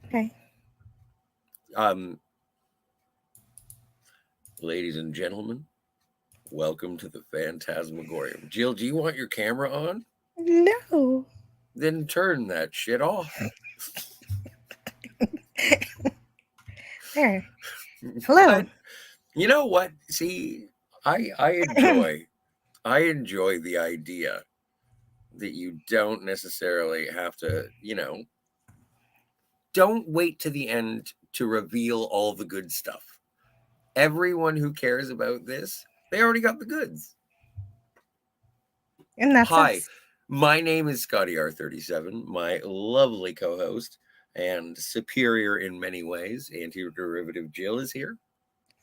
Okay. Ladies and gentlemen, welcome to the Phantasmagorium. Jill, do you want your camera on? No. Then turn that shit off. There. Hello. But you know what? See, I enjoy the idea that you don't necessarily have to, don't wait to the end to reveal all the good stuff. Everyone who cares about this, they already got the goods. And that's Hi, us. my name is Scotty R37. My lovely co host and superior in many ways, Antiderivative Jill, is here.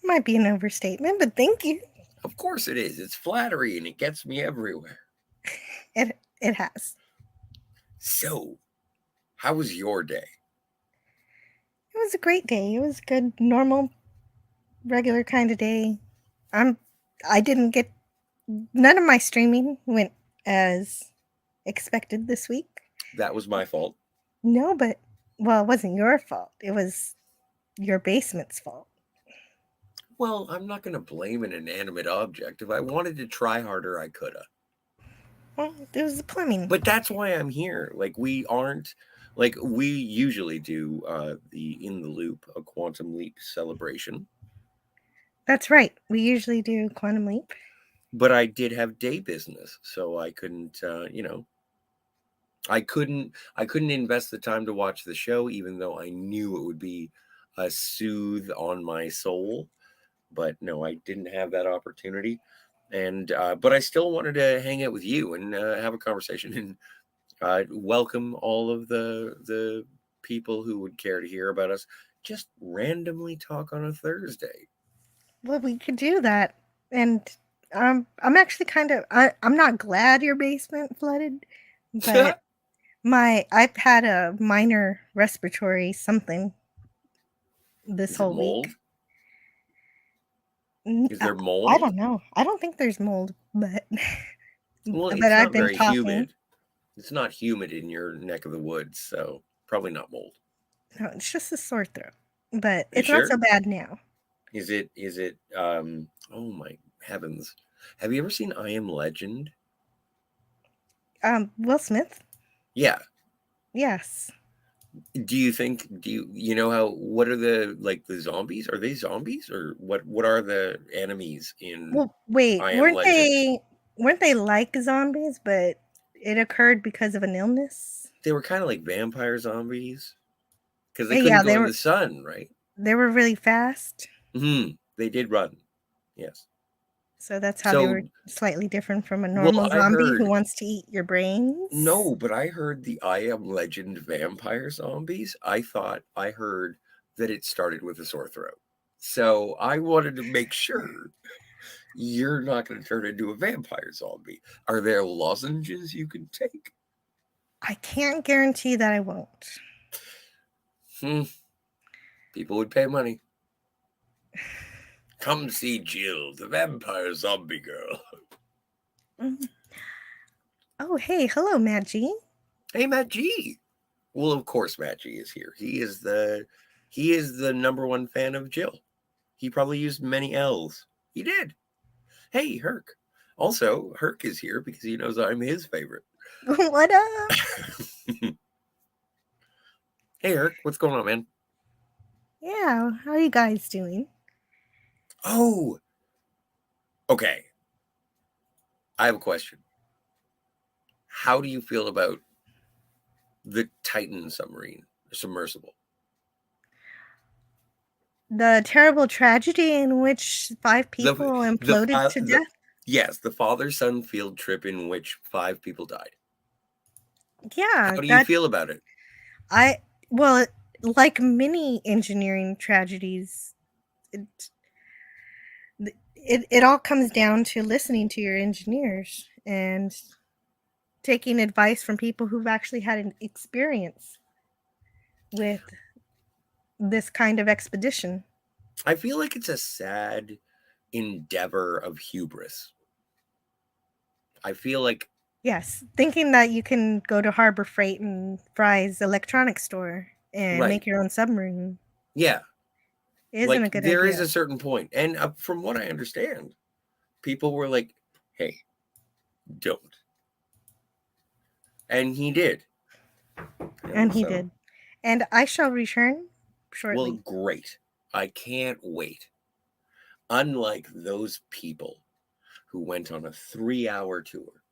Might be an overstatement, but thank you. Of course it is. It's flattery and it gets me everywhere. It has. So, how was your day? It was a great day. It was a good, normal, regular kind of day. I'm. I didn't get. None of my streaming went as expected this week. That was my fault. No, but well, it wasn't your fault. It was your basement's fault. Well, I'm not going to blame an inanimate object. If I wanted to try harder, I could have. Well, it was the plumbing. But that's why I'm here. Like, we aren't. Like, we usually do the In the Loop, a quantum leap celebration. That's right. We usually do quantum leap. But I did have day business, so I couldn't, I couldn't invest the time to watch the show, even though I knew it would be a soothe on my soul. But no, I didn't have that opportunity, and but I still wanted to hang out with you and have a conversation and welcome all of the people who would care to hear about us just randomly talk on a Thursday. Well, we could do that. And I'm actually kind of. I'm not glad your basement flooded, but I've had a minor respiratory something this Is it whole mold? week. N- Is I, there I mold? don't know. I don't think there's mold, but Well, but it's I've not been very coughing. humid. It's not humid in your neck of the woods, so probably not mold. No, it's just a sore throat, but Are you it's not so sure? bad now. Is it oh my heavens. Have you ever seen I Am Legend? Will Smith. Yeah. Yes. Do you know how what are the like the zombies? Are they zombies or what are the enemies in Well, wait, I Am Legend? weren't they like zombies, but it occurred because of an illness? They were kind of like vampire zombies because they couldn't Yeah, go in the sun, right? they were really fast, They did run. Yes. so that's how they were So, slightly different from a well, normal I zombie who heard wants to eat your brains. no, but I heard the I Am Legend vampire zombies. I heard that it started with a sore throat. So I wanted to make sure you're not going to turn into a vampire zombie. Are there lozenges you can take? I can't guarantee that I won't. Hmm, people would pay money. Come see Jill, the vampire zombie girl. Mhm. Oh, hey, hello, Matt G. Hey, Matt G. Well, of course Matt G is here. He is the number one fan of Jill. He probably used many L's. He did. Hey, Herc. Also, Herc is here because he knows I'm his favorite. What up? Hey, Herc, what's going on, man? Yeah, how are you guys doing? Oh, okay. I have a question. How do you feel about the Titan submarine, submersible? The terrible tragedy in which 5 The people the imploded to the death? yes, the father-son field trip in which 5 people died. Yeah, How do you that feel about it? I well, like many engineering tragedies, it it all comes down to listening to your engineers and taking advice from people who've actually had an experience with this kind of expedition. I feel like it's a sad endeavor of hubris. I feel Yes, thinking that you can go to Harbor Freight and Fry's electronics store and Right. make your own submarine. Yeah. Isn't Like a good there is idea. a certain point, and from what I understand, people were like, "Hey, don't," and he did, And and he so did. And I shall return well, shortly. great. I can't wait. Unlike those people who went on a 3-hour tour,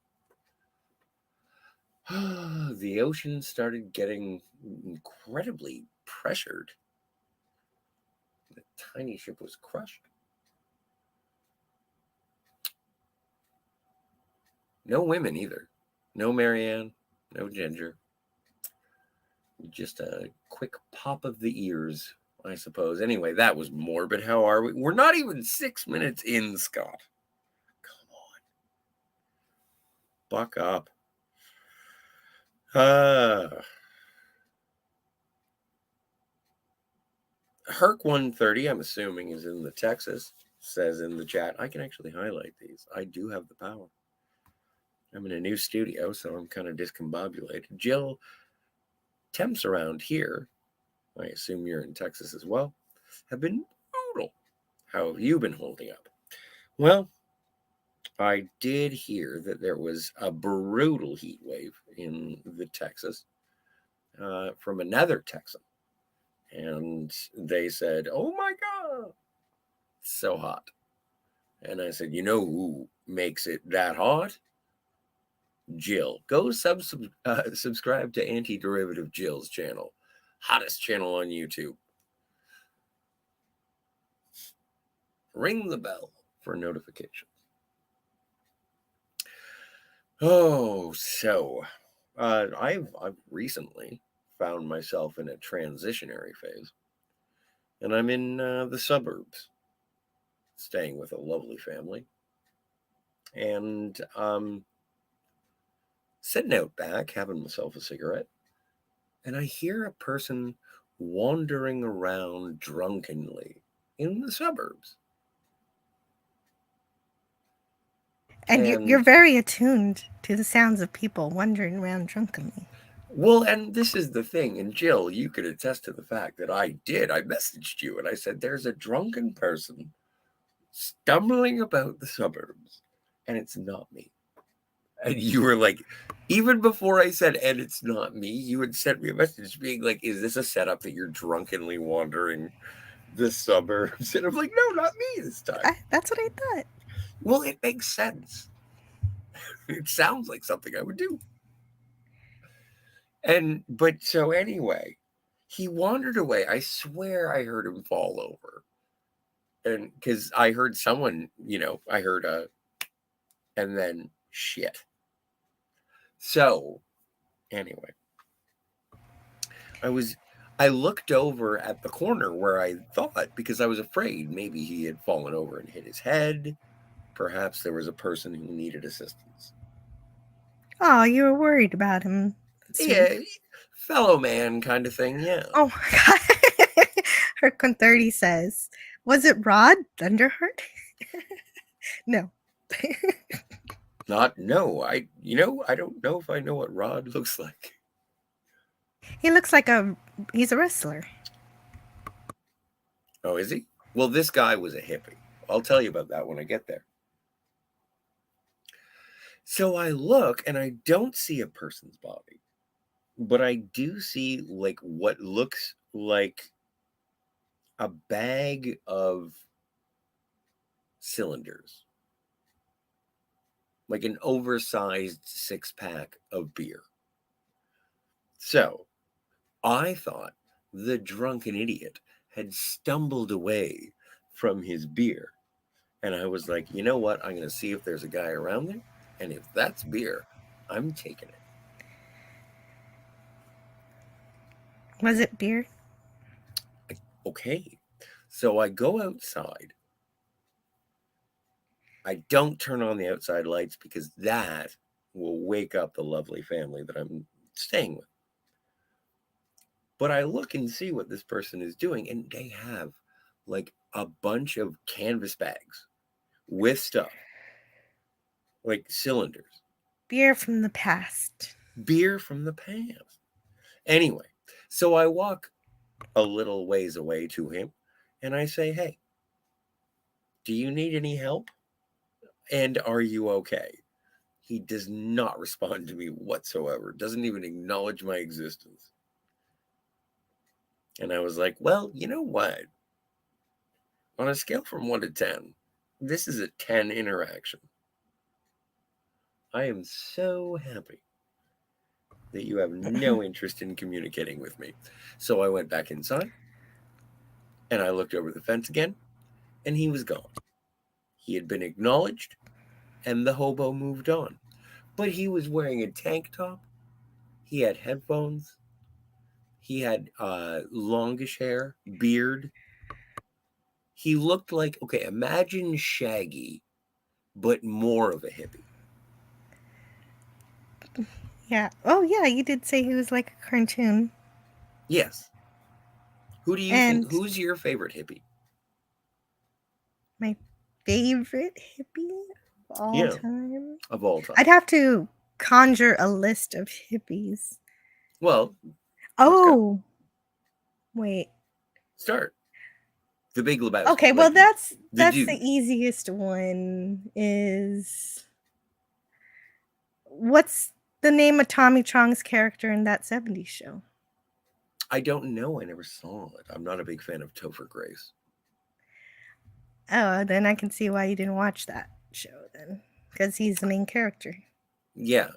the ocean started getting incredibly pressured. The tiny ship was crushed. No women either. No Marianne, no Ginger. Just a quick pop of the ears, I suppose. Anyway, that was morbid. How are we? We're not even 6 minutes in, Scott. Come on. Buck up. Herc 130, I'm assuming, is in the Texas, says in the chat. I can actually highlight these. I do have the power. I'm in a new studio, so I'm kind of discombobulated. Jill, temps around here, I assume you're in Texas as well, have been brutal. How have you been holding up? Well, I did hear that there was a brutal heat wave in the Texas from another Texan. And they said, "Oh my God, it's so hot." And I said, "You know who makes it that hot? Jill. Go subscribe to Antiderivative Jill's channel. Hottest channel on YouTube. Ring the bell for notifications." Oh, so I've recently found myself in a transitionary phase, and I'm in the suburbs, staying with a lovely family, and sitting out back having myself a cigarette, and I hear a person wandering around drunkenly in the suburbs, And you're and very attuned to the sounds of people wandering around drunkenly. well, and this is the thing, and Jill, you could attest to the fact that I did. I messaged you and I said, "There's a drunken person stumbling about the suburbs, and it's not me." And you were like, even before I said, "And it's not me," you had sent me a message being like, "Is this a setup that you're drunkenly wandering the suburbs?" And I'm like, "No, not me this time." That's what I thought. Well, it makes sense. It sounds like something I would do. But so anyway, he wandered away. I swear I heard him fall over. And because I heard someone, I heard and then shit. So anyway, I looked over at the corner where I thought, because I was afraid maybe he had fallen over and hit his head. Perhaps there was a person who needed assistance. Oh, you were worried about him. Sweet. Yeah, fellow man kind of thing. Yeah. Oh my god. Hercon 30 says, was it Rod Thunderheart? No. Not no. I don't know if I know what Rod looks like. He looks like he's a wrestler. Oh, is he? Well, this guy was a hippie. I'll tell you about that when I get there. So I look and I don't see a person's body, but I do see like what looks like a bag of cylinders, like an oversized 6-pack of beer. So I thought the drunken idiot had stumbled away from his beer. And I was like, you know what? I'm going to see if there's a guy around there. And if that's beer, I'm taking it. Was it beer? Okay. So I go outside. I don't turn on the outside lights because that will wake up the lovely family that I'm staying with. But I look and see what this person is doing, and they have like a bunch of canvas bags with stuff, like cylinders, Beer from the past. beer from the past. Anyway, so I walk a little ways away to him, and I say, "Hey, do you need any help? And are you okay?" He does not respond to me whatsoever, doesn't even acknowledge my existence. And I was like, well, you know what? On a scale from 1 to 10, this is a 10 interaction. I am so happy that you have no interest in communicating with me. So I went back inside and I looked over the fence again, and he was gone. He had been acknowledged, and the hobo moved on. But he was wearing a tank top, he had headphones, he had longish hair, beard. He looked like, okay, imagine Shaggy, but more of a hippie. Yeah. Oh, yeah, you did say he was like a cartoon. Yes. Who do you think? And Who's your favorite hippie? my favorite hippie of all Yeah, time? of all I'd time. have to conjure a list of hippies. Well, let's go. Oh, wait. Start. The Big Lebowski, Okay, well like the that's the dude. easiest one is what's the name of Tommy Chong's character in that 70s show? I don't know. I never saw it. I'm not a big fan of Topher Grace. Oh, then I can see why you didn't watch that show then. Because he's the main character. Yeah,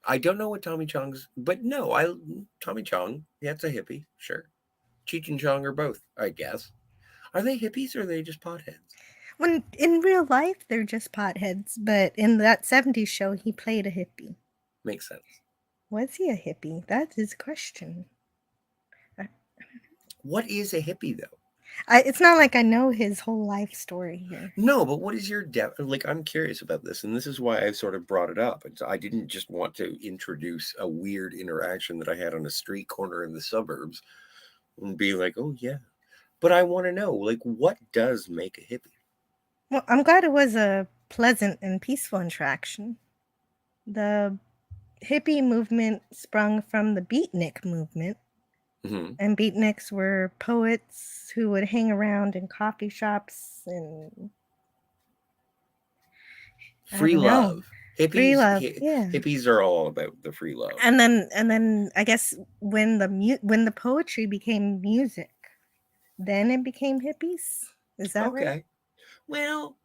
I don't know what Tommy Chong's, but no, I Tommy Chong. Yeah, it's a hippie, sure. Cheech and Chong are both, I guess. Are they hippies or are they just potheads? When in real life they're just potheads, but in that 70s show he played a hippie. Makes sense. Was he a hippie? That is a question. What is a hippie though? It's not like I know his whole life story here. No, but what is your depth? Like, I'm curious about this, and this is why I sort of brought it up. I didn't just want to introduce a weird interaction that I had on a street corner in the suburbs and be like, "Oh yeah," but I want to know, like, what does make a hippie? Well, I'm glad it was a pleasant and peaceful interaction. The hippie movement sprung from the beatnik movement, Hmm. and beatniks were poets who would hang around in coffee shops and I Free don't know, love. free love. Yeah. Hippies are all about the free love. And then I guess when the poetry became music, then it became hippies. Is that right? Okay, well,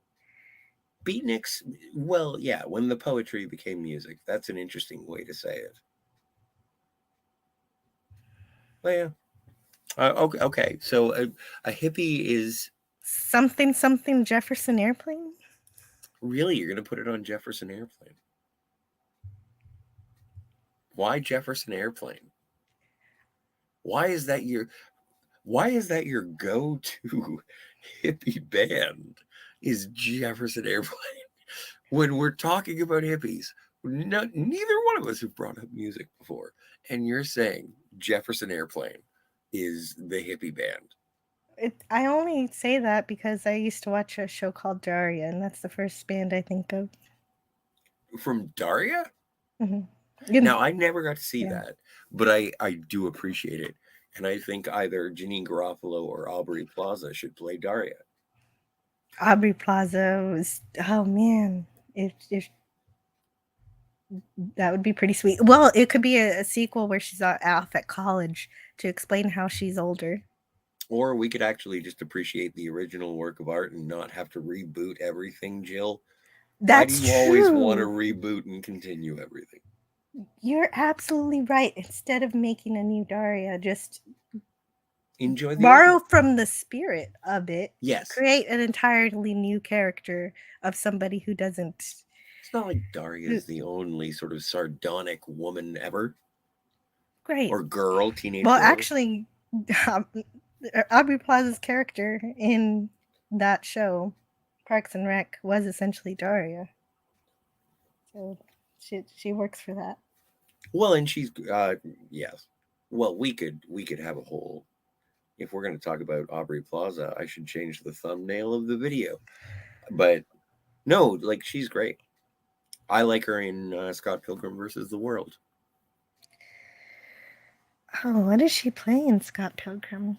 beatniks. Well, yeah, when the poetry became music, that's an interesting way to say it. Well, yeah. Okay, okay. So a hippie is Something something Jefferson Airplane? really, you're going to put it on Jefferson Airplane. Why Jefferson Airplane? Why is that your why is that your go-to hippie band is Jefferson Airplane? When we're talking about hippies, neither one of us have brought up music before, and you're saying Jefferson Airplane is the hippie band I only say that because I used to watch a show called Daria, and that's the first band I think of. from Daria. Mhm. Now, I never got to see Yeah. that, but I do appreciate it, and I think either Janine Garofalo or Aubrey Plaza should play Daria. Aubrey Plaza was, oh man, if that would be pretty sweet. Well, it could be a sequel where she's off at college to explain how she's older. Or we could actually just appreciate the original work of art and not have to reboot everything, Jill. Why do That's you always want to true. reboot and continue everything? You're absolutely right. Instead of making a new Daria, just Enjoy the old borrow one. from the spirit of it, Yes. create an entirely new character of somebody who doesn't. It's not like Daria Who, is the only sort of sardonic woman ever, great. or girl, teenage Well, girl. actually, um, Aubrey Plaza's character in that show, Parks and Rec, was essentially Daria. So she works for that. Well, and she's yes. Well, we could have a whole. If we're going to talk about Aubrey Plaza, I should change the thumbnail of the video. But no, like she's great. I like her in Scott Pilgrim versus the World. Oh, what does she play in Scott Pilgrim?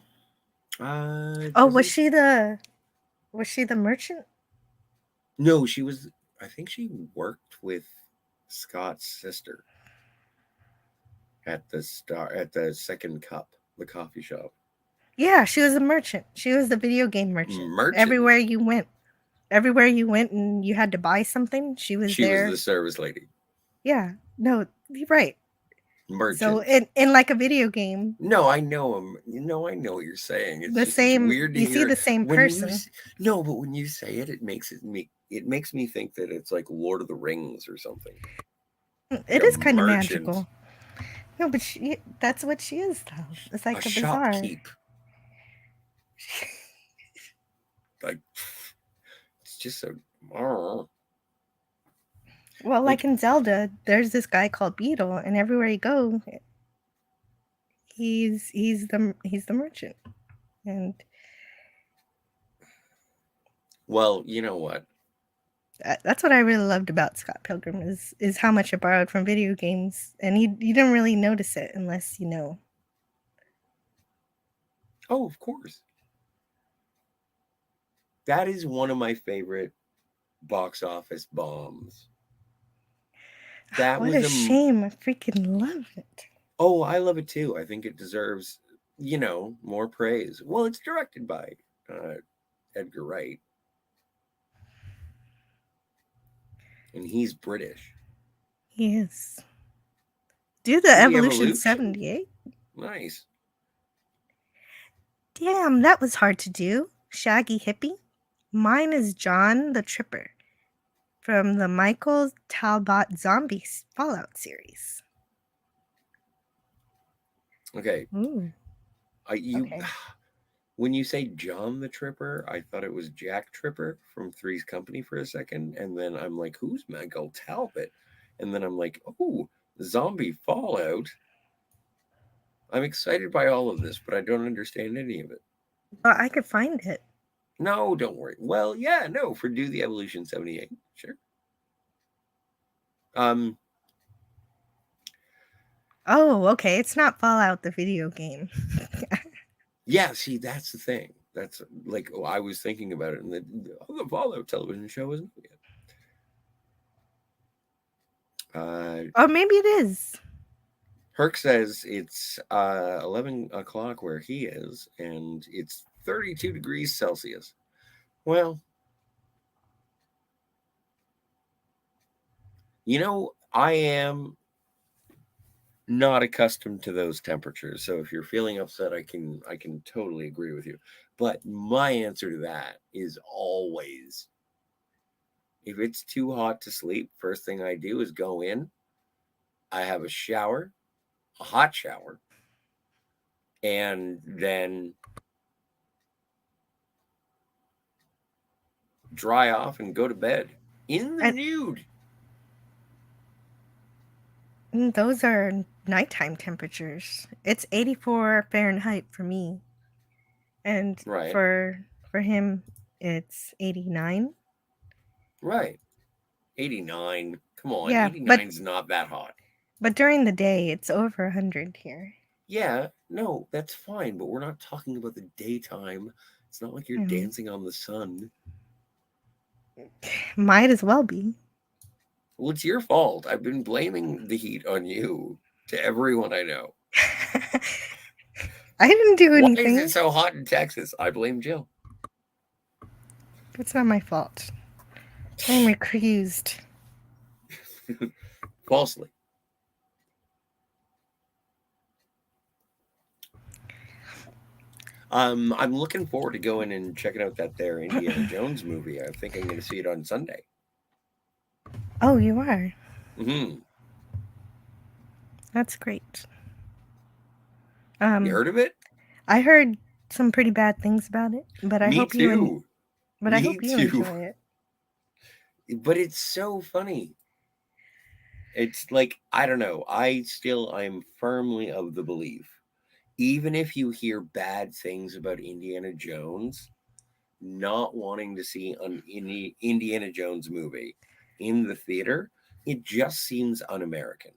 Oh, Doesn't was she the merchant? no, she was. I think she worked with Scott's sister at the Second Cup, the coffee shop. Yeah, she was a merchant. She was the video game merchant. Merchant. Everywhere you went and you had to buy something, she was She was the there. service lady. Yeah. No, you're right. So Merchant. in like a video game, No, I know him. I know what you're saying. It's the just it's same weird to you see hear the same when you person. no, but when you say it, it makes me think that it's like Lord of the Rings or something. Like It a is kind of merchant, magical. No, but that's what she is though. It's a like a bazaar. shopkeep. Like it's just so Well, like like in Zelda, there's this guy called Beetle, and everywhere you go, he's the merchant, and well, you know what? that's what I really loved about Scott Pilgrim is how much it borrowed from video games, and you don't really notice it unless you know. Oh, of course. That is one of my favorite box office bombs. That What was a a shame! I freaking love it. oh, I love it too. I think it deserves, more praise. Well, it's directed by uh, Edgar Wright, and he's British. He is. Do the Do the Evolution evolution. 78. Nice. Damn, that was hard to do. Shaggy Hippie. Mine is John the Tripper from the Michael Talbot Zombies Fallout series. Okay. Ooh, You okay. when you say John the Tripper, I thought it was Jack Tripper from Three's Company for a second, and then I'm like, who's Michael Talbot? And then I'm like, oh, zombie Fallout. I'm excited by all of this, but I don't understand any of it. Well, I could find it. No, don't worry. Well, yeah, no, for Do the Evolution 78. Sure. Um, Oh, okay. It's not Fallout the video game. yeah, see, that's the thing. That's like I was thinking about it, and the Fallout television show isn't yet. Or maybe it is. Herc says it's 11 o'clock where he is, and it's 32 degrees Celsius. Well, I am not accustomed to those temperatures. So if you're feeling upset, I can totally agree with you. But my answer to that is always if it's too hot to sleep, first thing I do is go in, I have a shower, a hot shower, and then dry off and go to bed in the And nude. those are nighttime temperatures. It's 84 Fahrenheit for me. And Right, for him it's 89. right. 89. Come on, Yeah, 89 is not that hot. but during the day it's over 100 here. Yeah, no, that's fine, but we're not talking about the daytime. It's not like you're Mhm. dancing on the sun. Might as well be. Well, it's your fault. I've been blaming the heat on you to everyone I know. I didn't do Why is it anything. so hot in Texas? I blame Jill. It's not my fault. I'm recused. Falsely. I'm looking forward to going and checking out that there Indiana Jones movie. I think I'm going to see it on Sunday. Oh, you are. Hmm. That's great. You Um, heard of it? I heard some pretty bad things about it, Me too. but I Me hope you too. enjoy it. But it's so funny. It's like I don't know. I'm firmly of the belief. Even if you hear bad things about Indiana Jones, not wanting to see an Indiana Jones movie in the theater, it just seems un-American.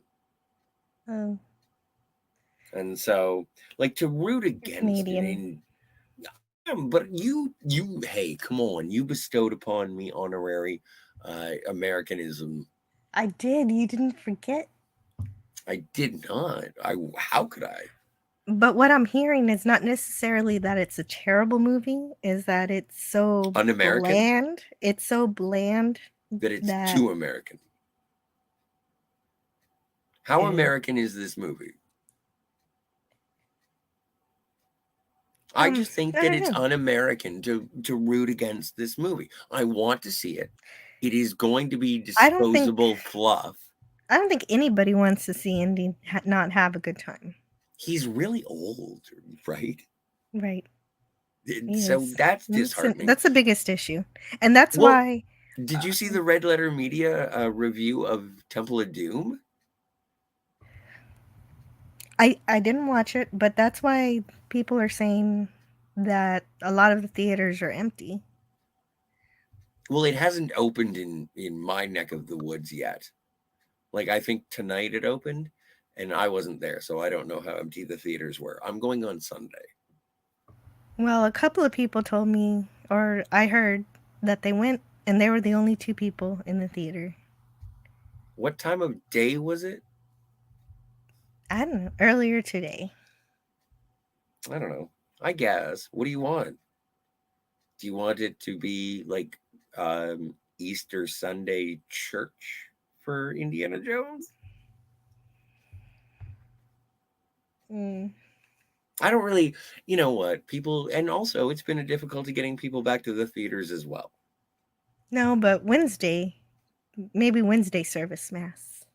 Oh. And so, like, to root You're against it, Canadian. and but hey, come on, you bestowed upon me honorary Americanism. I did. You didn't forget. I did not. How could I? But what I'm hearing is not necessarily that it's a terrible movie, is that it's so Un-American? bland. It's so bland That it's that too American. How it, American is this movie? I just think I that don't it's know. un-American to root against this movie. I want to see it. It is going to be I don't think disposable fluff. I don't think anybody wants to see Indy not have a good time. He's really old, right? Right. He So is. that's disheartening. That's the biggest issue. And that's Well, why did you see uh, the Red Letter Media review of Temple of Doom? I didn't watch it, but that's why people are saying that a lot of the theaters are empty. Well, it hasn't opened in my neck of the woods yet. Like, I think tonight it opened, and I wasn't there, so I don't know how empty the theaters were. I'm going on Sunday. Well, a couple of people told me, or I heard, that they went and they were the only two people in the theater. What time of day was it? I don't know, earlier today. I don't know. I guess. What do you want? Do you want it to be like Easter Sunday church for Indiana Jones? Mm. I don't really, you know what, people, and also it's been a difficulty getting people back to the theaters as well. No, but Wednesday, maybe Wednesday service mass,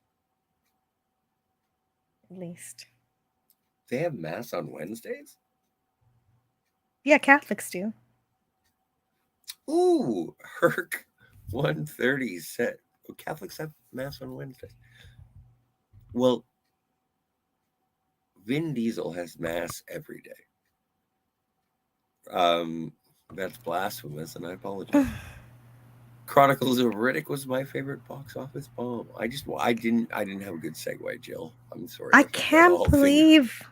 at least. They have mass on Wednesdays? Yeah, Catholics do. Ooh, Herc 130 said, oh, Catholics have mass on Wednesdays. Well, Vin Diesel has mass every day. Um, that's blasphemous, and I apologize. Chronicles of Riddick was my favorite box office bomb. I didn't have a good segue, Jill. I'm sorry, I I fucked that can't whole thing up. believe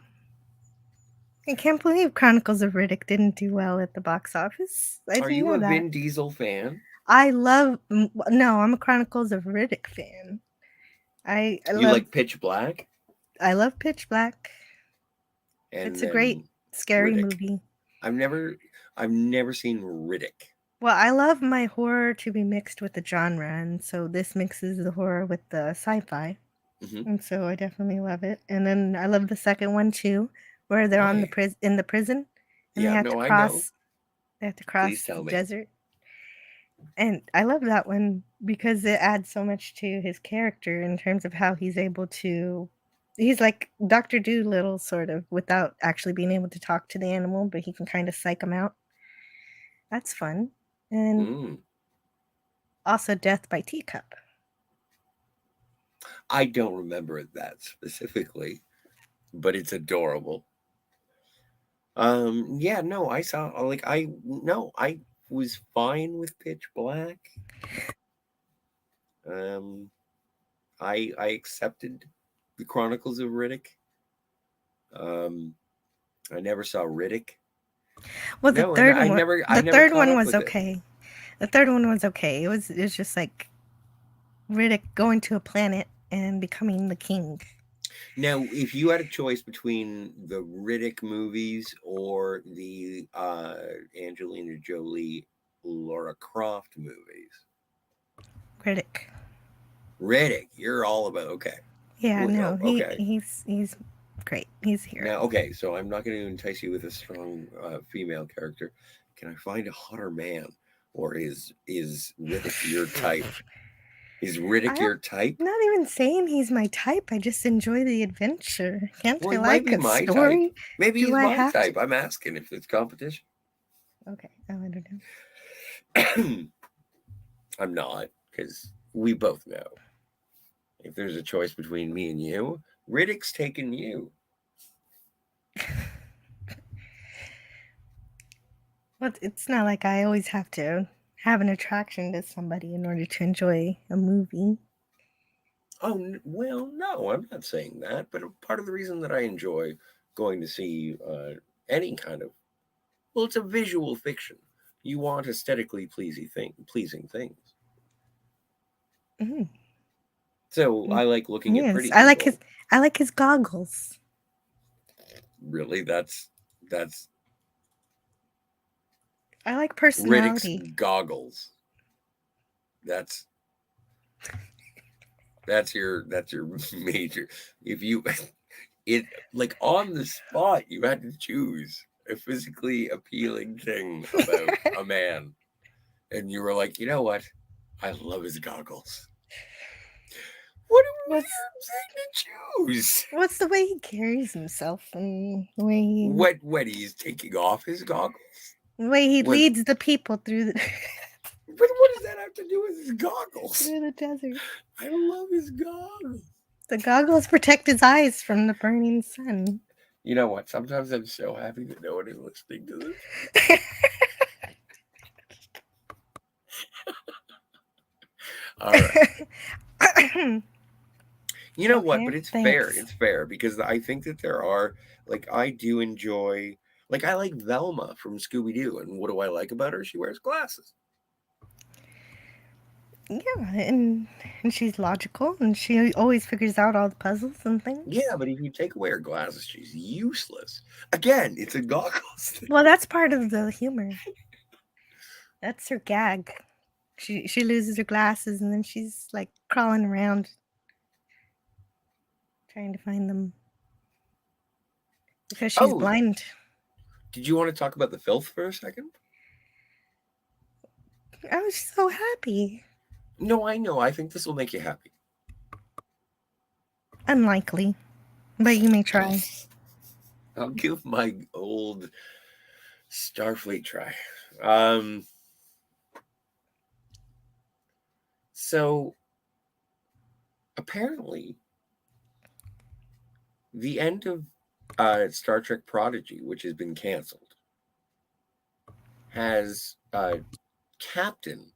I can't believe Chronicles of Riddick didn't do well at the box office. I Are didn't you know a that. Vin Diesel fan? No, I'm a Chronicles of Riddick fan. I You love like Pitch Black I love Pitch Black. and It's a great then scary Riddick. movie. I've never I've never seen Riddick. Well, I love my horror to be mixed with the genre, and so this mixes the horror with the sci-fi, Hmm. and so I definitely love it. And then I love the second one too, where they're on the Why? in the prison, and Yeah, no, I know. they have to Please cross the tell me. desert. And I love that one because it adds so much to his character in terms of how he's able to. He's like Dr. Doolittle, sort of, without actually being able to talk to the animal, but he can kind of psych him out. That's fun. And Mm. also Death by Teacup. I don't remember that specifically, but it's adorable. Yeah, no, I saw like I no, I was fine with Pitch Black. Um, I accepted the Chronicles of Riddick. Um, I never saw Riddick. Well, No, and I the never third caught one up was with it. okay. The third one was okay. It was just like Riddick going to a planet and becoming the king. Now, if you had a choice between the Riddick movies or the Angelina Jolie, Laura Croft movies, Riddick. Riddick, you're all about okay. Yeah, Well, no, oh, okay. he's great. He's a hero. Now, okay, so I'm not going to entice you with a strong female character. Can I find a hotter man, or is Riddick your type? Is Riddick I'm your type? not even saying he's my type. I just enjoy the adventure. Can't Well, I he might like be a my type. story? Maybe Do he's I my have to? type. I'm asking if it's competition. Okay. Oh, I don't know. I'm not, because we both know if there's a choice between me and you, Riddick's taking you. Well, it's not like I always have to have an attraction to somebody in order to enjoy a movie. Oh, well, no, I'm not saying that. But part of the reason that I enjoy going to see any kind of, well, it's a visual fiction. You want aesthetically pleasing things. Mm, So mm, I like looking at yes, pretty people. I like his goggles. Really, that's I like Riddick's personality. goggles. That's that's your major. If you it like on the spot, you had to choose a physically appealing thing about a man, and you were like, you know what? I love his goggles. What a what's weird thing to choose. what's the way he carries himself and When he's taking off his goggles? the way he When leads the people through the but what does that have to do with his goggles? through the desert. I love his goggles. The goggles protect his eyes from the burning sun. You know what? Sometimes I'm so happy that no one is listening to this. All right. You know what? Okay, But it's fair. thanks. It's fair because I think that there are, like, I do enjoy, like, I like Velma from Scooby Doo. And what do I like about her? She wears glasses. Yeah, and she's logical, and she always figures out all the puzzles and things. Yeah, but if you take away her glasses, she's useless. Again, it's a goggles thing. Well, that's part of the humor. That's her gag. She loses her glasses, and then she's like crawling around trying to find them because she's Oh, blind. did you want to talk about the filth for a second? I was so happy. No, I know. I think this will make you happy. Unlikely, but you may try. I'll give my old Starfleet try. Um, so apparently, the end of Star Trek Prodigy, which has been canceled, has Captain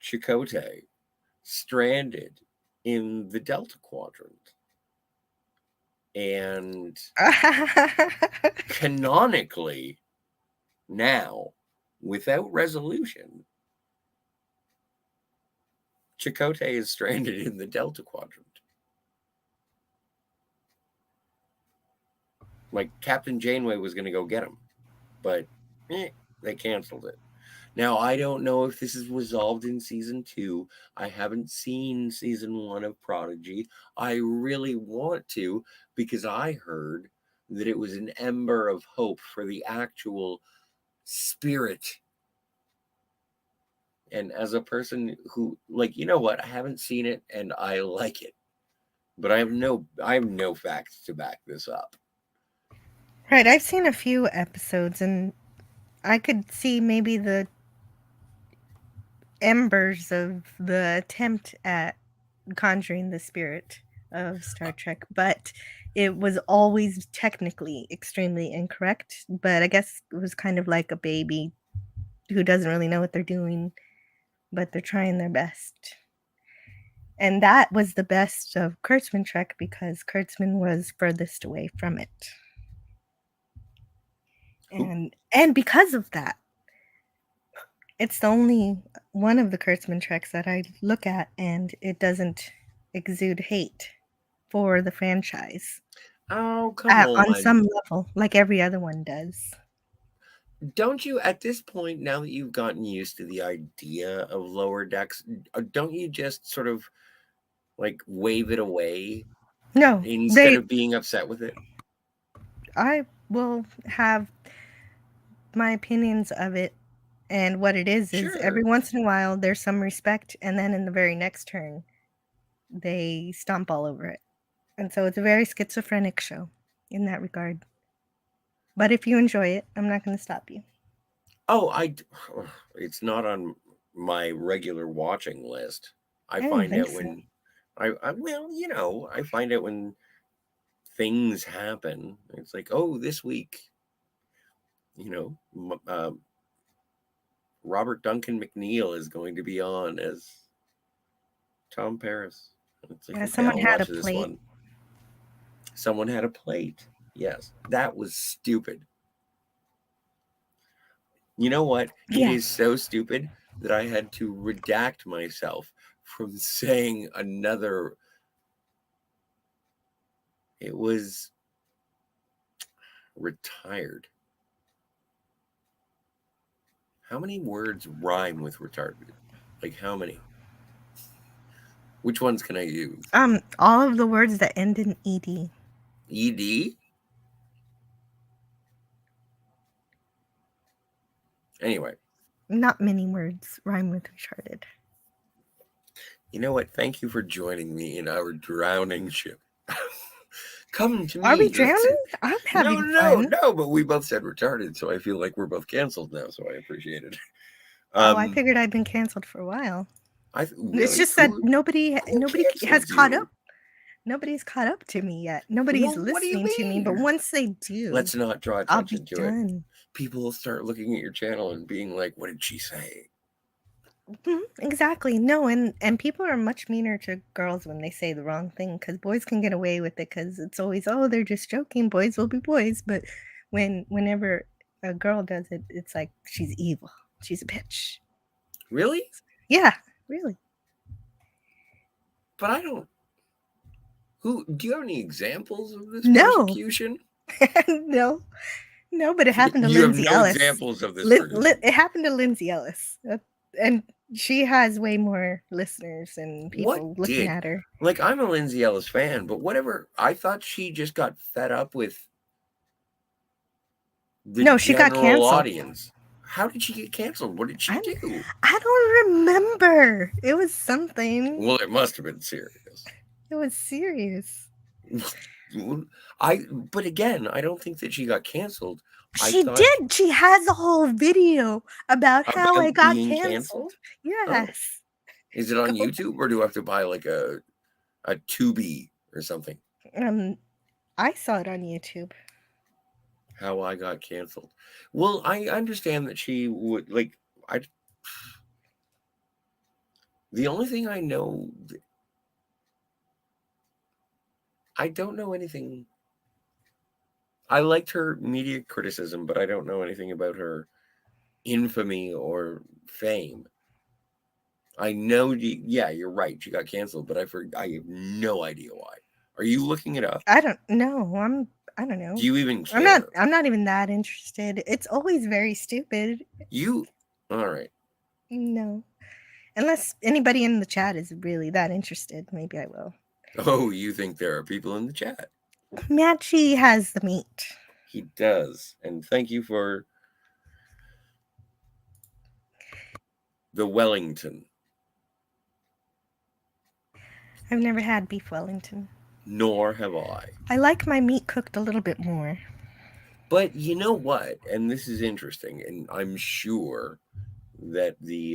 Chakotay stranded in the Delta Quadrant. And canonically, now, without resolution, Chakotay is stranded in the Delta Quadrant. Like Captain Janeway was going to go get him, but they canceled it. Now, I don't know if this is resolved in season 2. I haven't seen season 1 of Prodigy. I really want to because I heard that it was an ember of hope for the actual spirit. And as a person who, like, you know what, I haven't seen it and I like it, but I have no facts to back this up. Right, I've seen a few episodes, and I could see maybe the embers of the attempt at conjuring the spirit of Star Trek, but it was always technically extremely incorrect. But I guess it was kind of like a baby who doesn't really know what they're doing, but they're trying their best. And that was the best of Kurtzman Trek because Kurtzman was furthest away from it. Who? And because of that, it's the only one of the Kurtzman Treks that I look at and it doesn't exude hate for the franchise Oh, come on on. some level, like every other one does. Don't you, at this point, now that you've gotten used to the idea of lower decks, don't you just sort of like wave it away No, instead of being upset with it? I will have my opinions of it. And what it is every Sure. once in a while there's some respect, and then in the very next turn, they stomp all over it. And so it's a very schizophrenic show in that regard. But if you enjoy it, I'm not going to stop you. Oh, it's not on my regular watching list. I I didn't find think out so. when well, I find out when things happen. It's like, oh, this week, you know, Robert Duncan McNeil is going to be on as Tom Paris. It's like, Yeah, okay, someone I'll had a watch this plate. one. Someone had a plate. Yes, that was stupid. You know what? It is Yes. so stupid that I had to redact myself from saying another. It was retired. How many words rhyme with retarded? Like, how many? Which ones can I use? All of the words that end in ed. ED? Anyway, Not many words rhyme with retarded. you know what? Thank you for joining me in our drowning ship. Come to Are we me. Let's drowning? sit. I'm No, having no, fun. no. But we both said retarded, so I feel like we're both canceled now. So I appreciate it. Oh, I Um, figured I'd been canceled for a while. It's really just that who nobody has canceled caught up. you? Nobody's caught up to me yet. Nobody's Well, what do you listening to me, but mean? once they do, Let's not draw I'll be attention to it. done. People will start looking at your channel and being like, "What did she say?" Exactly. No, and people are much meaner to girls when they say the wrong thing because boys can get away with it because it's always, oh, they're just joking. Boys will be boys, but whenever a girl does it, it's like she's evil. She's a bitch. Really? Yeah, really. But I don't. Who do you have any examples of this No, persecution? no, no. But it happened to You have Lindsay no Ellis. examples of this person. It happened to Lindsay Ellis, and she has way more listeners and What people looking did? at her. Like, I'm a Lindsay Ellis fan, but whatever. I thought she just got fed up with the No, she got general canceled. audience. How did she get canceled? What did she I do? I don't remember. It was something. Well, it must have been serious. It was serious. But again, I don't think that she got canceled. I She thought did. She has a whole video about how I about got being canceled. canceled. Oh, Yes. is it on Go. YouTube or do I have to buy like a Tubi or something? Um, I saw it on YouTube. How I got canceled. Well, I understand that she would like. I The only thing I know, I don't know anything. I liked her media criticism, but I don't know anything about her infamy or fame. I know, yeah, you're right. She got canceled, but I have no idea why. Are you looking it up? I don't know. I don't Do know. you even care? I'm not even that interested. It's always very stupid. You, all right. No. Unless anybody in the chat is really that interested, maybe I will. Oh, you think there are people in the chat? Matchy has the meat. He does. And thank you for the Wellington. I've never had beef Wellington. Nor have I. I like my meat cooked a little bit more. But you know what? And this is interesting, and I'm sure that the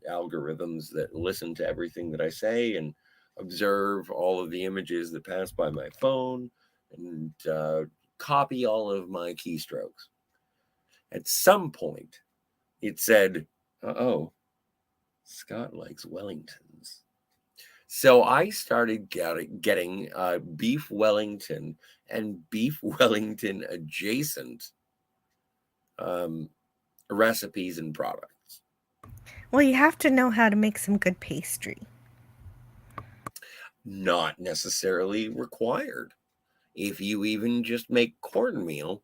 algorithms that listen to everything that I say and observe all of the images that pass by my phone and copy all of my keystrokes. At some point, it said, "Oh, Scott likes Wellingtons." So I started getting beef Wellington and beef Wellington adjacent um, recipes and products. Well, you have to know how to make some good pastry. Not necessarily required. If you even just make cornmeal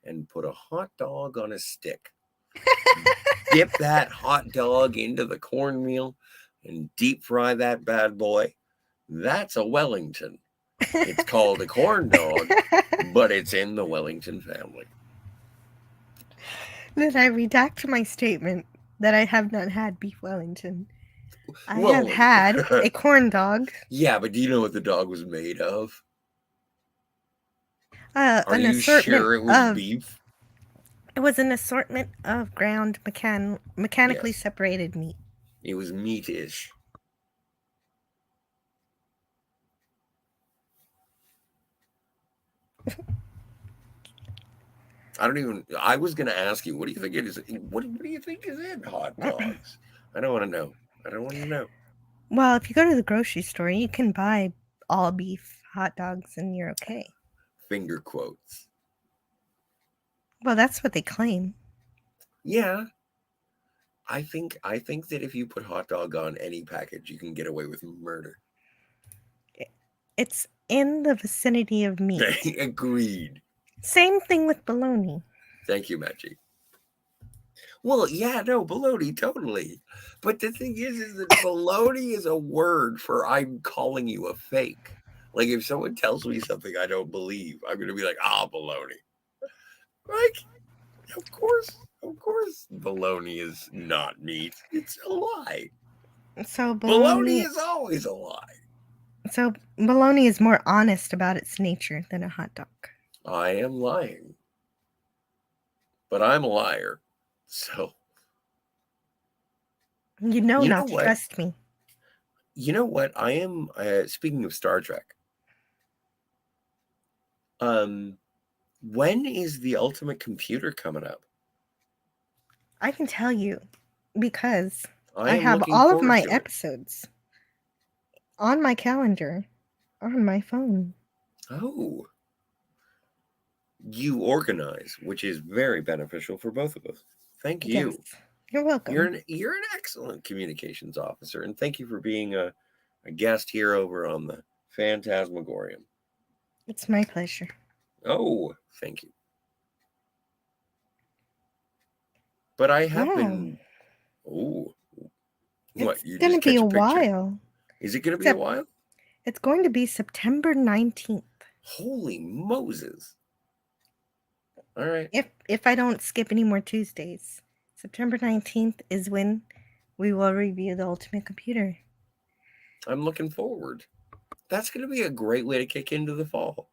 and put a hot dog on a stick, dip that hot dog into the cornmeal and deep fry that bad boy, that's a Wellington. It's called a corn dog, but it's in the Wellington family. Then I redact my statement that I have not had beef Wellington. I have Well, had a corn dog. yeah, but do you know what the dog was made of? Are An you assortment sure it was of beef? it was an assortment of ground mechanically Yes, separated meat. it was meatish. I was going to ask you, what do you think it is? What do you think is in hot dogs? I don't want to know. I don't want to know. Well, if you go to the grocery store, you can buy all beef hot dogs and you're okay. Finger quotes. Well, that's what they claim. Yeah. I think that if you put hot dog on any package, you can get away with murder. It's in the vicinity of meat. Agreed. Same thing with bologna. Thank you, Maggie. Well, yeah, no, baloney, totally. But the thing is that baloney is a word for I'm calling you a fake. Like if someone tells me something I don't believe, I'm gonna be like, baloney. Like, of course, baloney is not meat. It's a lie. So Baloney bologna is always a lie. so bologna is more honest about its nature than a hot dog. I am lying, but I'm a liar. So You know you know not to what? trust me. You know what? I am. Speaking of Star Trek, when is the Ultimate Computer coming up? I can tell you because I I am have looking all of forward my to it. episodes on my calendar on my phone. Oh, you organize, which is very beneficial for both of us. Thank Yes. you. You're You're welcome. an excellent communications officer, and thank you for being a guest here over on the Phantasmagorium. It's my pleasure. Oh, thank you. But I have Wow. been. Oh, what? It's You going to just be catch a a picture? while. Is it going to be a Except while? it's going to be September 19th. Holy Moses! All right, If I don't skip any more Tuesdays. September 19th is when we will review the Ultimate Computer. I'm looking forward. That's going to be a great way to kick into the fall.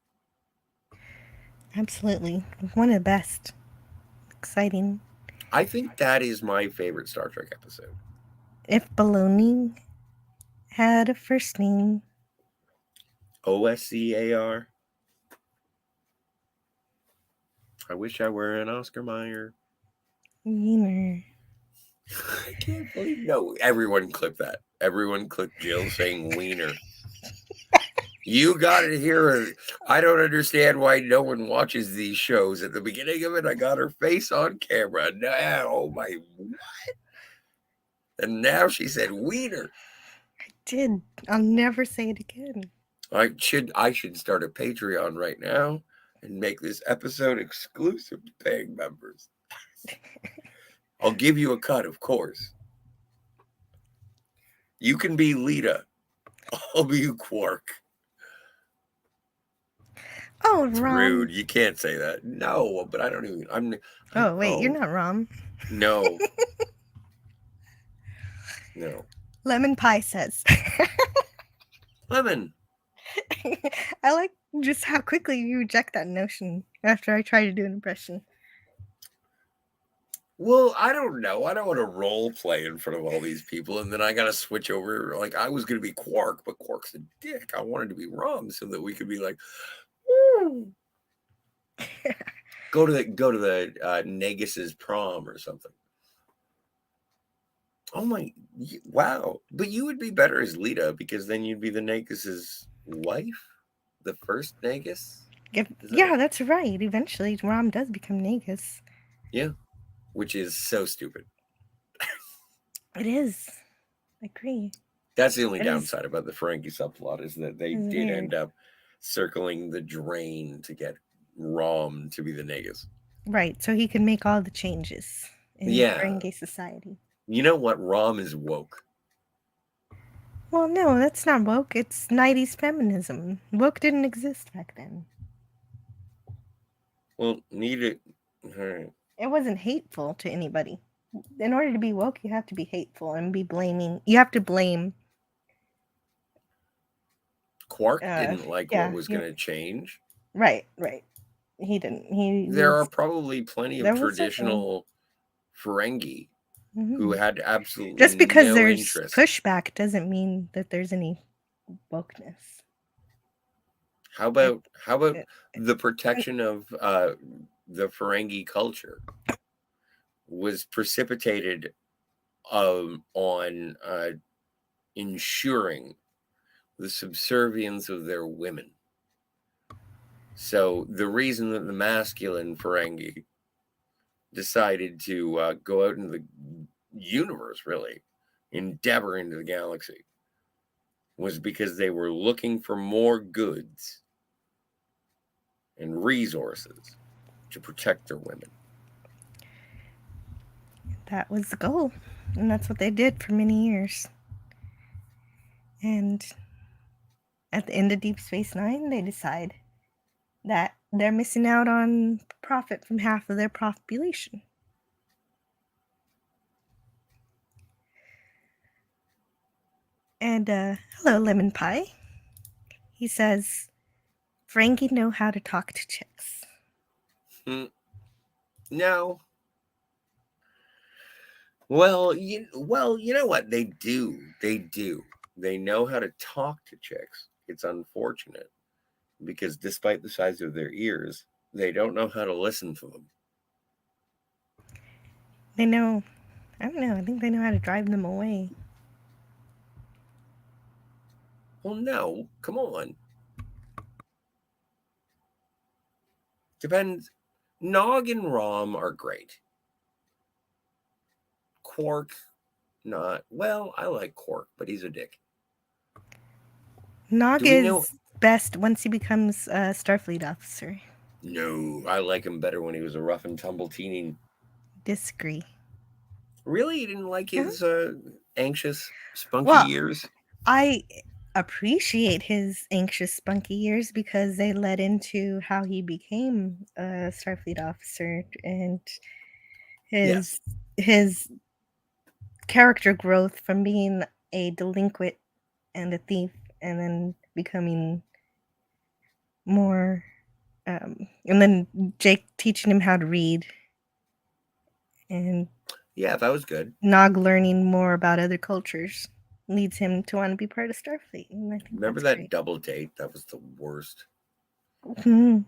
Absolutely. One of the best. Exciting. I think that is my favorite Star Trek episode. If Baloney had a first name, OSCAR. I wish I were an Oscar Mayer. Wiener. I can't believe no. Everyone clip that. Everyone clip Jill saying wiener. You got to hear her. I don't understand why no one watches these shows. At the beginning of it, I got her face on camera. Now, oh my, what? And now she said wiener. Did. I'll never say it again. I should start a Patreon right now and make this episode exclusive to paying members. I'll give you a cut, of course. You can be Lita. I'll be Quark. Oh, It's Rom. rude. You can't say that. No, but I don't even. Oh, wait, you're Oh not Rom. no, no. Lemon Pie says. Lemon. I like just how quickly you reject that notion after I try to do an impression. Well, I don't know. I don't want to role play in front of all these people, and then I got to switch over. Like I was going to be Quark, but Quark's a dick. I wanted to be Rum so that we could be like, "Woo." Go to the Negus's prom or something. Oh my, wow! But you would be better as Lita because then you'd be the Negus's wife, the first Negus. Yeah, that's right. Eventually, Rom does become Nagus. Yeah, which is so stupid. It is. I agree. That's the only It is, downside about the Ferengi subplot is that they it is did weird. end up circling the drain to get Rom to be the Negus. Right, so he can make all the changes in Yeah. Ferengi society. You know what? Rom is woke. Well, no, that's not woke. It's 90s feminism. Woke didn't exist back then. Well, need it. All right. It wasn't hateful to anybody. In order to be woke, you have to be hateful and be blaming. You have to blame. Quark didn't like what Yeah, was going you to change. right, right. He didn't. He There are was. probably plenty of There was definitely. traditional Ferengi who Hmm. had absolutely Just because no there's interest. pushback doesn't mean that there's any wokeness. How It, about it, the protection of the Ferengi culture was precipitated on ensuring the subservience of their women. So the reason that the masculine Ferengi decided to go out into the universe, really, endeavor into the galaxy, was because they were looking for more goods and resources to protect their women. That was the goal, and that's what they did for many years. And at the end of Deep Space Nine, they decide that they're missing out on profit from half of their population. And hello, Lemon Pie. He says, Frankie know how to talk to chicks. No. Well, you know what? They do. They know how to talk to chicks. It's unfortunate because despite the size of their ears, they don't know how to listen to them. They know, I don't know, I think they know how to drive them away. Well, no, come on. Depends. Nog and Rom are great. Quark, not. Well, I like Quark, but he's a dick. Nog Do we know? is best once he becomes a Starfleet officer. No, I like him better when he was a rough and tumble teen. Disagree. Really? You didn't like his anxious, spunky Well, years? I appreciate his anxious, spunky years because they led into how he became a Starfleet officer and Yes. his character growth from being a delinquent and a thief and then becoming more and then Jake teaching him how to read and Yeah, that was good. Nog learning more about other cultures leads him to want to be part of Starfleet. And I think Remember that's that great. double date? That was the worst. Mhm.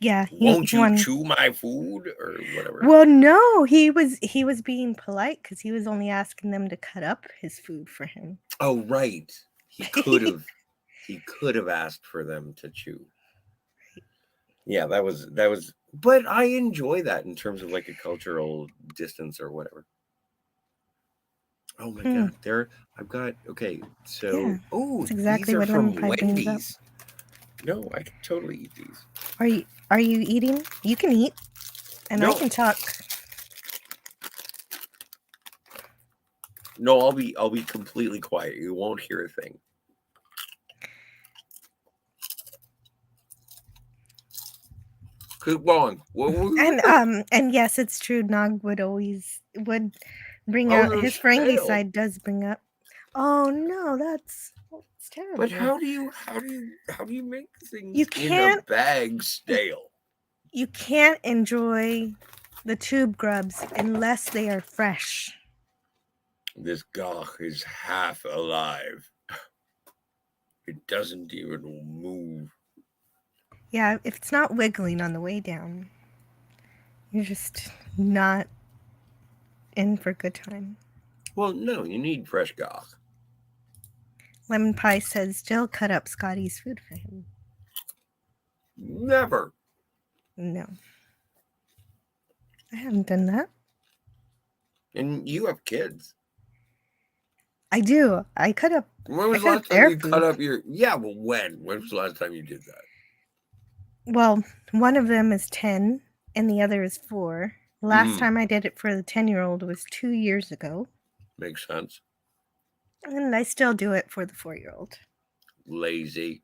Yeah, he Won't you won. chew my food or whatever? Well, no, he was being polite because he was only asking them to cut up his food for him. Oh, right. He could have asked for them to chew. Yeah, that was but I enjoy that in terms of like a cultural distance or whatever. Oh my god, there I've got okay, Yeah, so oh, that's these exactly are what lemon from pie brings up. Wendy's. No, I can totally eat these. Are you eating? You can eat, and I No, can talk. no, I'll be completely quiet. You won't hear a thing. Keep on. And yes, it's true. Nog would bring Oh, out they're his Ferengi stale. side. Does bring up. Oh no, that's But terrible. how do you make You things in a can't bag stale? you can't enjoy the tube grubs unless they are fresh. This gach is half alive. It doesn't even move. Yeah, if it's not wiggling on the way down, you're just not in for a good time. Well, no, you need fresh gach. Lemon Pie says Jill cut up Scotty's food for him. Never. No, I haven't done that. And you have kids. I do. I cut up. When I was the cut up last time their you cut food. up your? Yeah, well, when? When was the last time you did that? Well, one of them is 10 and the other is 4. Last time I did it for the 10-year-old was 2 years ago, Makes sense. and I still do it for the 4-year-old. Lazy.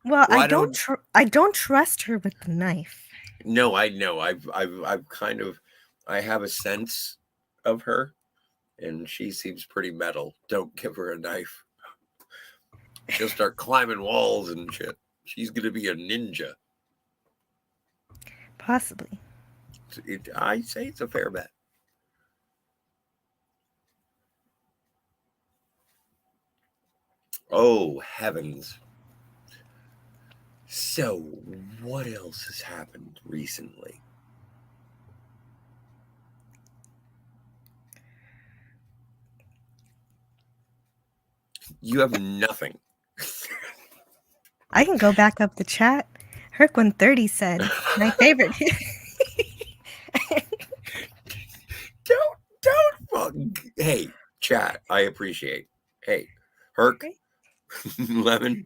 Well, Why don't? I don't trust her with the knife. No, I know. I've kind of. I have a sense of her, and she seems pretty metal. Don't give her a knife. She'll start climbing walls and shit. She's gonna be a ninja. Possibly. I say it's a fair bet. Oh heavens! So, what else has happened recently? You have nothing. I can go back up the chat. Herc130 said, my favorite. Don't. Hey, chat. I appreciate. Hey, Herc, Lemon,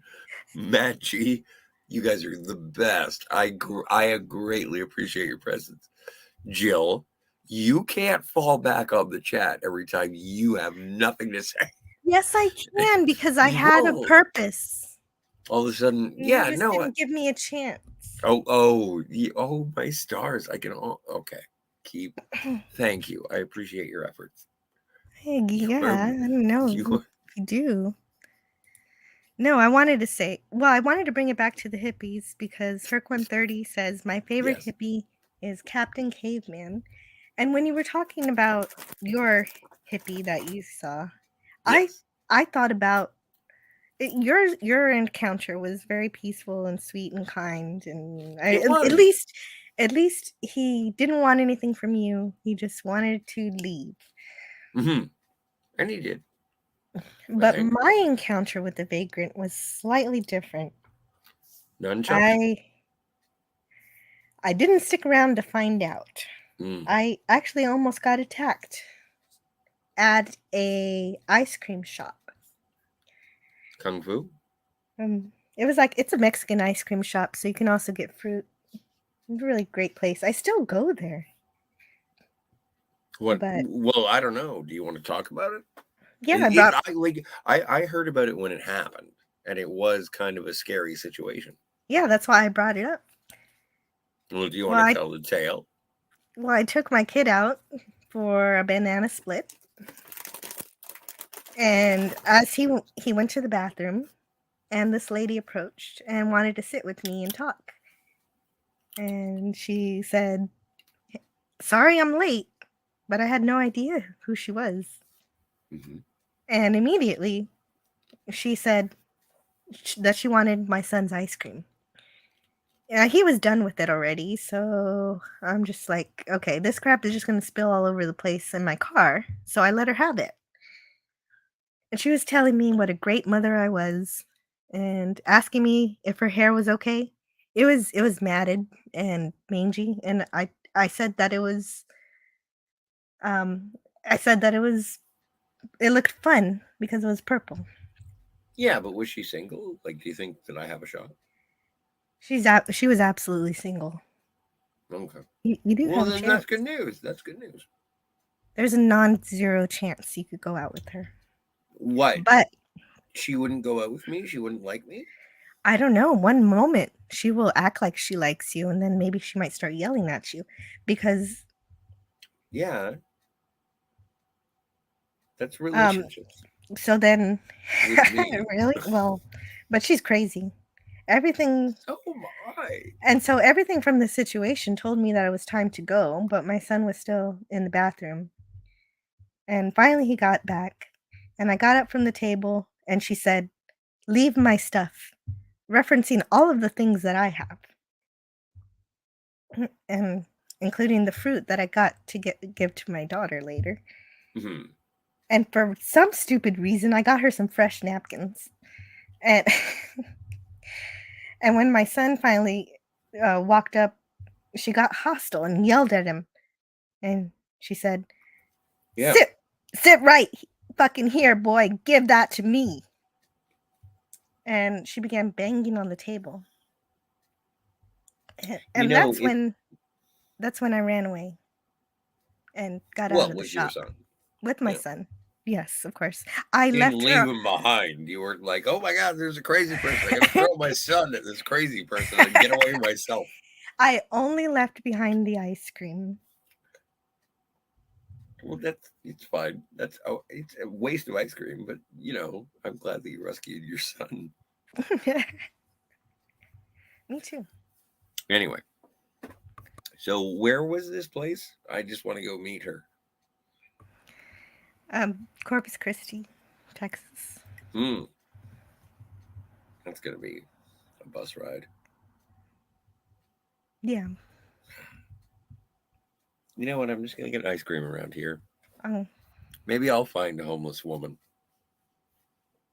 Matt G, you guys are the best. I greatly appreciate your presence. Jill, you can't fall back on the chat every time you have nothing to say. Yes, I can because I You had a won't. purpose. All of a sudden, You yeah, just no. didn't give me a chance. Oh, my stars. I can all okay. Thank you. I appreciate your efforts. Hey, You yeah, are I don't know you if are you do. No, I wanted to say, well, I wanted to bring it back to the hippies because Herc130 says my favorite yes. hippie is Captain Caveman. And when you were talking about your hippie that you saw, I Yes. I thought about your encounter was very peaceful and sweet and kind, and It at was. least he didn't want anything from you. He just wanted to leave. Mm-hmm. And he did, I But think. my encounter with the vagrant was slightly different. Nunchucks? I didn't stick around to find out. Mm. I actually almost got attacked at a ice cream shop. Kung Fu? It was like it's a Mexican ice cream shop, so you can also get fruit. It's a really great place. I still go there. What? But Well, I don't know. Do you want to talk about it? yeah, I brought I heard about it when it happened, and it was kind of a scary situation. yeah, that's why I brought it up. Well, do you Well, want to tell the tale? I took my kid out for a banana split, and as he went to the bathroom, and this lady approached and wanted to sit with me and talk. And she said, "Sorry, I'm late," but I had no idea who she was. Mm-hmm. And immediately, she said that she wanted my son's ice cream. Yeah, he was done with it already, so I'm just like, okay, this crap is just gonna spill all over the place in my car. So I let her have it. And she was telling me what a great mother I was and asking me if her hair was okay. It was matted and mangy, and I said that it was um I said that it looked fun because it was purple. Yeah, but was she single? Like, do you think that I have a shot? She was absolutely single. Okay. You do Well, have a then that's chance. good news. That's good news. There's a non-zero chance you could go out with her. What? But She wouldn't go out with me? She wouldn't like me? I don't know, one moment she will act like she likes you and then maybe she might start yelling at you because Yeah, that's um relationships so then with me. really? Well, but she's crazy. Everything Oh my. and so everything from the situation told me that it was time to go, but my son was still in the bathroom. And finally he got back and I got up from the table and she said, "Leave my stuff," referencing all of the things that I have. And including the fruit that I got to give to my daughter later. Mm-hmm. And for some stupid reason, I got her some fresh napkins. And and when my son finally walked up, she got hostile and yelled at him. And she said, Yeah. sit right fucking here, boy. Give that to me." And she began banging on the table. You And know, it that's when I ran away and got out what of the was your shop son? with my Yeah. son. Yes, of course. I You didn't left leave her. him behind. You weren't like, oh my God, there's a crazy person. I gotta throw my son at this crazy person and get away myself. I only left behind the ice cream. Well, it's fine. It's a waste of ice cream, but I'm glad that you rescued your son. Me too. Anyway, so where was this place? I just want to go meet her. Corpus Christi, Texas. Hmm, that's gonna be a bus ride. Yeah. You know what? I'm just gonna get ice cream around here. Oh, Maybe I'll find a homeless woman.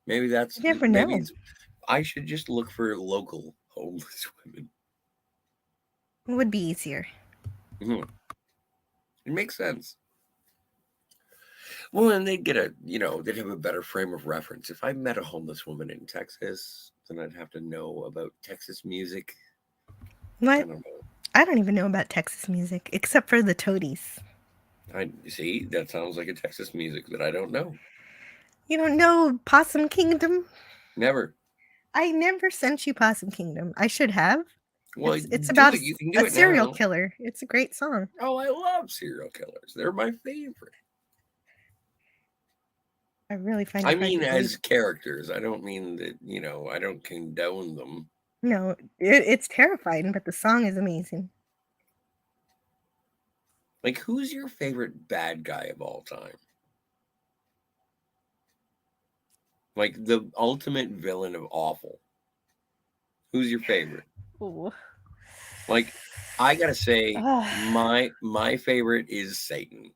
Maybe that's You never maybe know. it's. I should just look for local homeless women. It would be easier. Mhm. It makes sense. Well, and they'd get they'd have a better frame of reference. If I met a homeless woman in Texas, then I'd have to know about Texas music. I What? don't know. I don't even know about Texas music except for the Toadies. I see. That sounds like a Texas music that I don't know. You don't know Possum Kingdom? Never. I never sent you Possum Kingdom. I should have. Well, It's do about it. You can do a it serial now. killer. It's a great song. Oh, I love serial killers. They're my favorite. I really find I it hard to mean, believe. as characters. I don't mean that, I don't condone them. No, it's terrifying, but the song is amazing. Like, who's your favorite bad guy of all time? Like, the ultimate villain of awful. Who's your favorite? Ooh. Like, I gotta say, Ah. my favorite is Satan.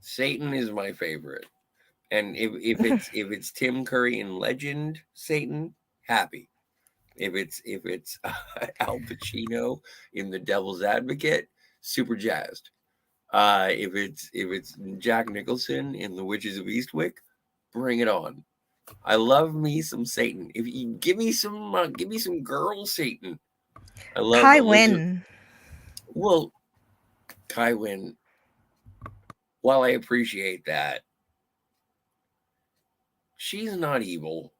Satan is my favorite. And if it's Tim Curry in Legend Satan, happy. If it's Al Pacino in The Devil's Advocate, super jazzed. If it's Jack Nicholson in The Witches of Eastwick, bring it on. I love me some Satan. If you give me some girl Satan. I love Kai Elizabeth. Wen. Well, Kai Wynn, while I appreciate that, she's not evil.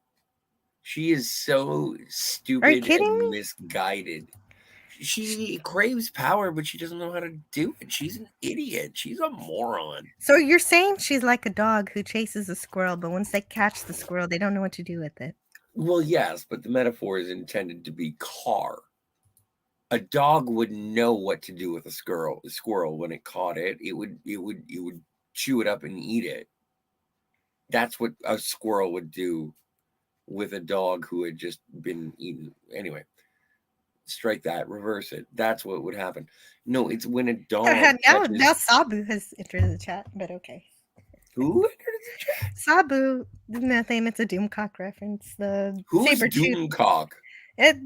She is so Are you stupid kidding and me? misguided. She craves power, but she doesn't know how to do it. She's an idiot. She's a moron. So you're saying she's like a dog who chases a squirrel, but once they catch the squirrel, they don't know what to do with it. Well, yes, but the metaphor is intended to be car. A dog would know what to do with a squirrel when it caught it. It would chew it up and eat it. That's what a squirrel would do with a dog who had just been eaten. Anyway, strike that, reverse it. That's what would happen. No, it's when a dog Now catches. Sabu has entered the chat, but okay. Who entered the chat? Sabu, nothing. It's a Doomcock reference. The Who's saber tooth. Doomcock? It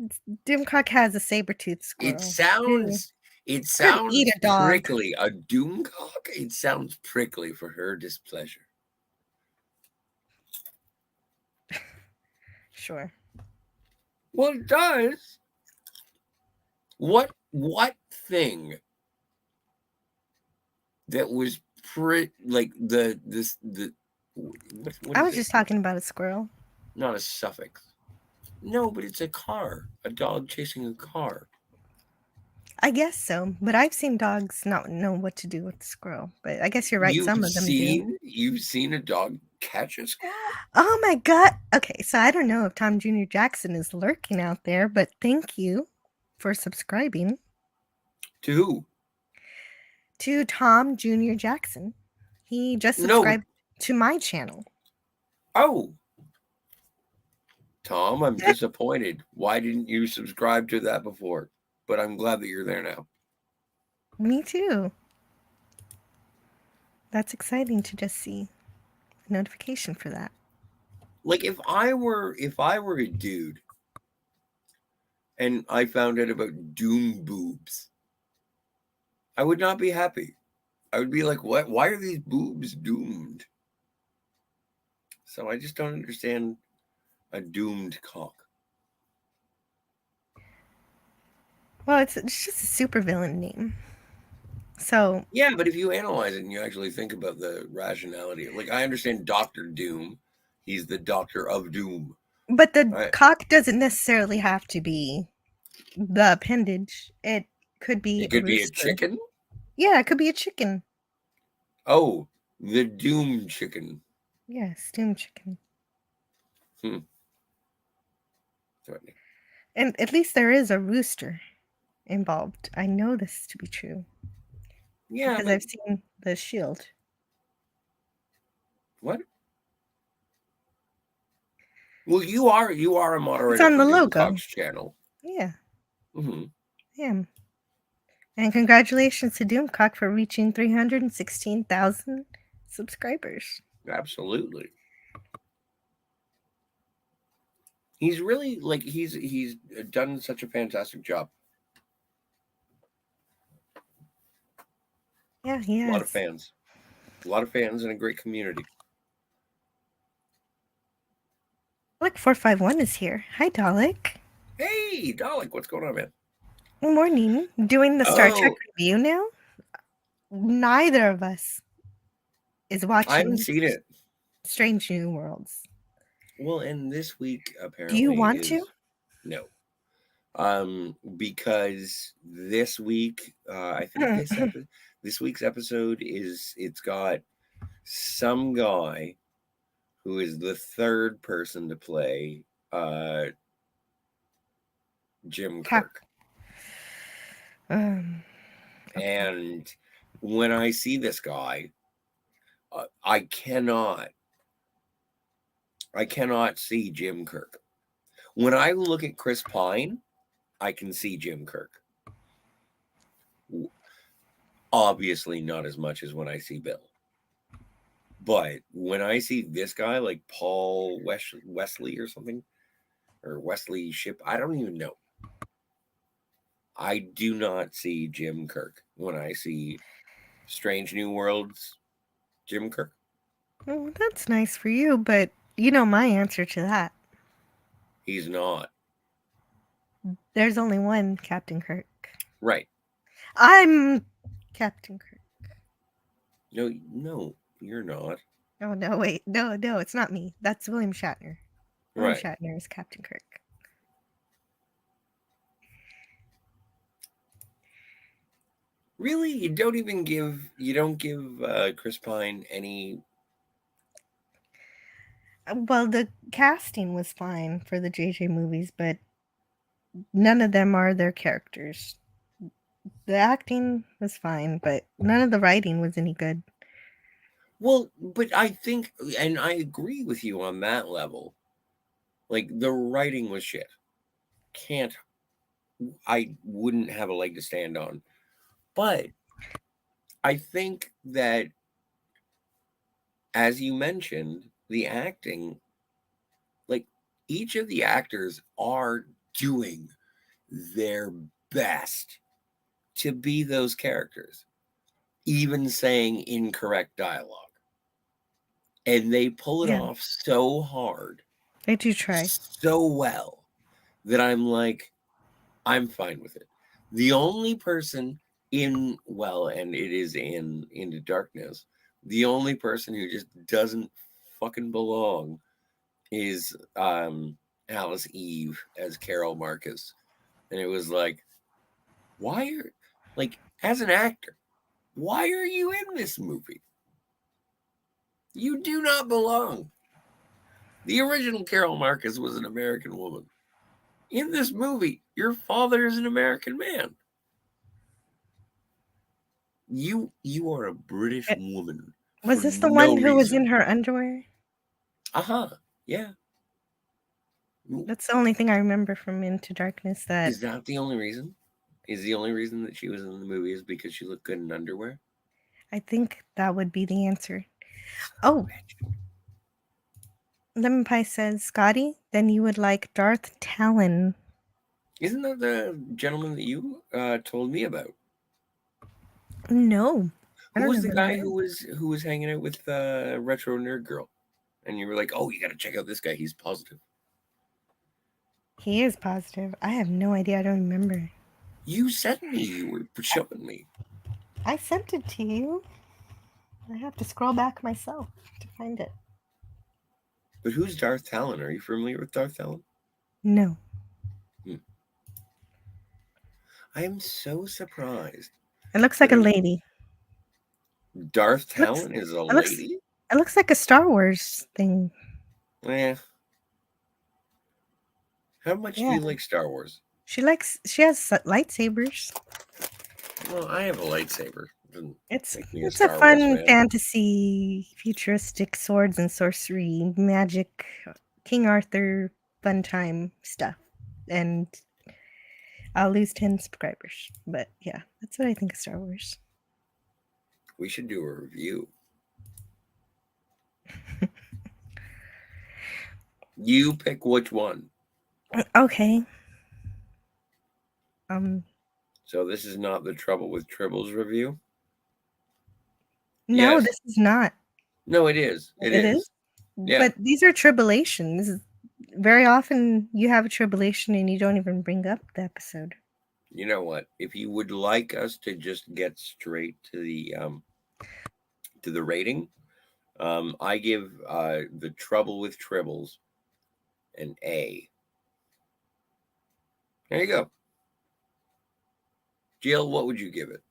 Doomcock has a saber tooth It squirrel who sounds it could eat sounds a dog. prickly. A Doomcock? It sounds prickly for her displeasure. Sure. Well, it does. What thing that was like the what I is was it? just talking about a squirrel. Not a suffix. No, but it's a car. A dog chasing a car. I guess so, but I've seen dogs not know what to do with the squirrel. But I guess you're right. Some of them do. You've seen a dog catch a squirrel? Oh my god. Okay, so I don't know if Tom Jr. Jackson is lurking out there, but thank you for subscribing To who? to Tom Jr. Jackson. He just No. subscribed to my channel. Oh, Tom, I'm disappointed. Why didn't you subscribe to that before? But I'm glad that you're there now. Me too. That's exciting to just see a notification for that. Like if I were a dude and I found out about doom boobs, I would not be happy. I would be like, what? Why are these boobs doomed? So I just don't understand a doomed cock. Well, it's just a supervillain name. So, Yeah, but if you analyze it and you actually think about the rationality, like I understand Doctor Doom, he's the Doctor of Doom. but the Right? cock doesn't necessarily have to be the appendage. It could be It a could be a rooster. chicken. Yeah, it could be a chicken. Oh, the Doom chicken. Yeah, steamed chicken. Hmm. Threatening. And at least there is a rooster involved. I know this to be true Yeah, because but I've seen the shield. what? Well, you are a It's moderator on for the logo. Doomcock's channel. Yeah, Hmm. I am. And congratulations to Doomcock for reaching 316,000 subscribers. Absolutely. He's really like he's done such a fantastic job. Yeah, he A lot of has. fans, a lot of fans, and a great community. Look, 451 is here. Hi, Dalek. Hey, Dalek, what's going on, man? Good morning. Doing the Star Trek Oh, review now? Neither of us is I haven't watching seen it. Strange New Worlds. Well, and this week Do you apparently want to? is no. Because this week, I think this week's episode is it's got some guy who is the third person to play Jim Cap. Kirk. Um, okay. And when I see this guy, I cannot see Jim Kirk. When I look at Chris Pine, I can see Jim Kirk. Obviously, not as much as when I see Bill. But when I see this guy, like Paul Wesley or something, or Wesley Ship, I don't even know. I do not see Jim Kirk when I see Strange New Worlds Jim Kirk. Oh, that's nice for you, but you know my answer to that. He's not. There's only one Captain Kirk. Right. I'm Captain Kirk. No, you're not. Oh, no, wait. No, it's not me. That's William Shatner. William Right. Shatner is Captain Kirk. Really? You don't give Chris Pine any. Well, the casting was fine for the JJ movies, but none of them are their characters. The acting was fine, but none of the writing was any good. Well, but I think, and I agree with you on that level. Like the writing was shit. Can't I wouldn't have a leg to stand on. But I think that, as you mentioned, the acting, like each of the actors are doing their best to be those characters, even saying incorrect dialogue. And they pull it Yeah, off so hard, they do try. so well, that I'm like, I'm fine with it. The only person and it is in Into Darkness, the only person who just doesn't fucking belong is Alice Eve as Carol Marcus. And it was like, why are, like, as an actor, why are you in this movie? You do not belong. The original Carol Marcus was an American woman. In this movie, your father is an American man. You are a British Eh, woman Was for this the no one who was in reason. her underwear? Uh-huh. Yeah. That's the only thing I remember from Into Darkness that Is that the only reason? Is the only reason that she was in the movie is because she looked good in underwear? I think that would be the answer. Son of a Oh, bitch. Lemon Pie says, Scotty, then you would like Darth Talon. Isn't that the gentleman that you told me about? No, I Who don't was know the who that guy is. who was hanging out with Retro Nerd Girl? And you were like, oh, you got to check out this guy. He's positive. He is positive. I have no idea. I don't remember. You sent me. You were showing me. I sent it to you. I have to scroll back myself to find it. But who's Darth Talon? Are you familiar with Darth Talon? No. Hmm. I am so surprised It looks like that a lady. Darth It looks Talon is a it looks lady. it looks like a Star Wars thing. Eh, how much do Yeah. you like Star Wars? She has lightsabers. Well, I have a lightsaber. Doesn't It's make me a it's a Star Wars fun fan. fantasy, futuristic swords and sorcery, magic, King Arthur, fun time stuff. And I'll lose 10 subscribers. But yeah, that's what I think of Star Wars. We should do a review. You pick which one. Okay. Um, So this is not the Trouble with Tribbles review. no, Yes. this is not. No, it is. It It is? is. Yeah. But these are tribulations. Very often you have a tribulation and you don't even bring up the episode. You know what? If you would like us to just get straight to the rating, I give the Trouble with Tribbles an A. There you go. Jill, what would you give it?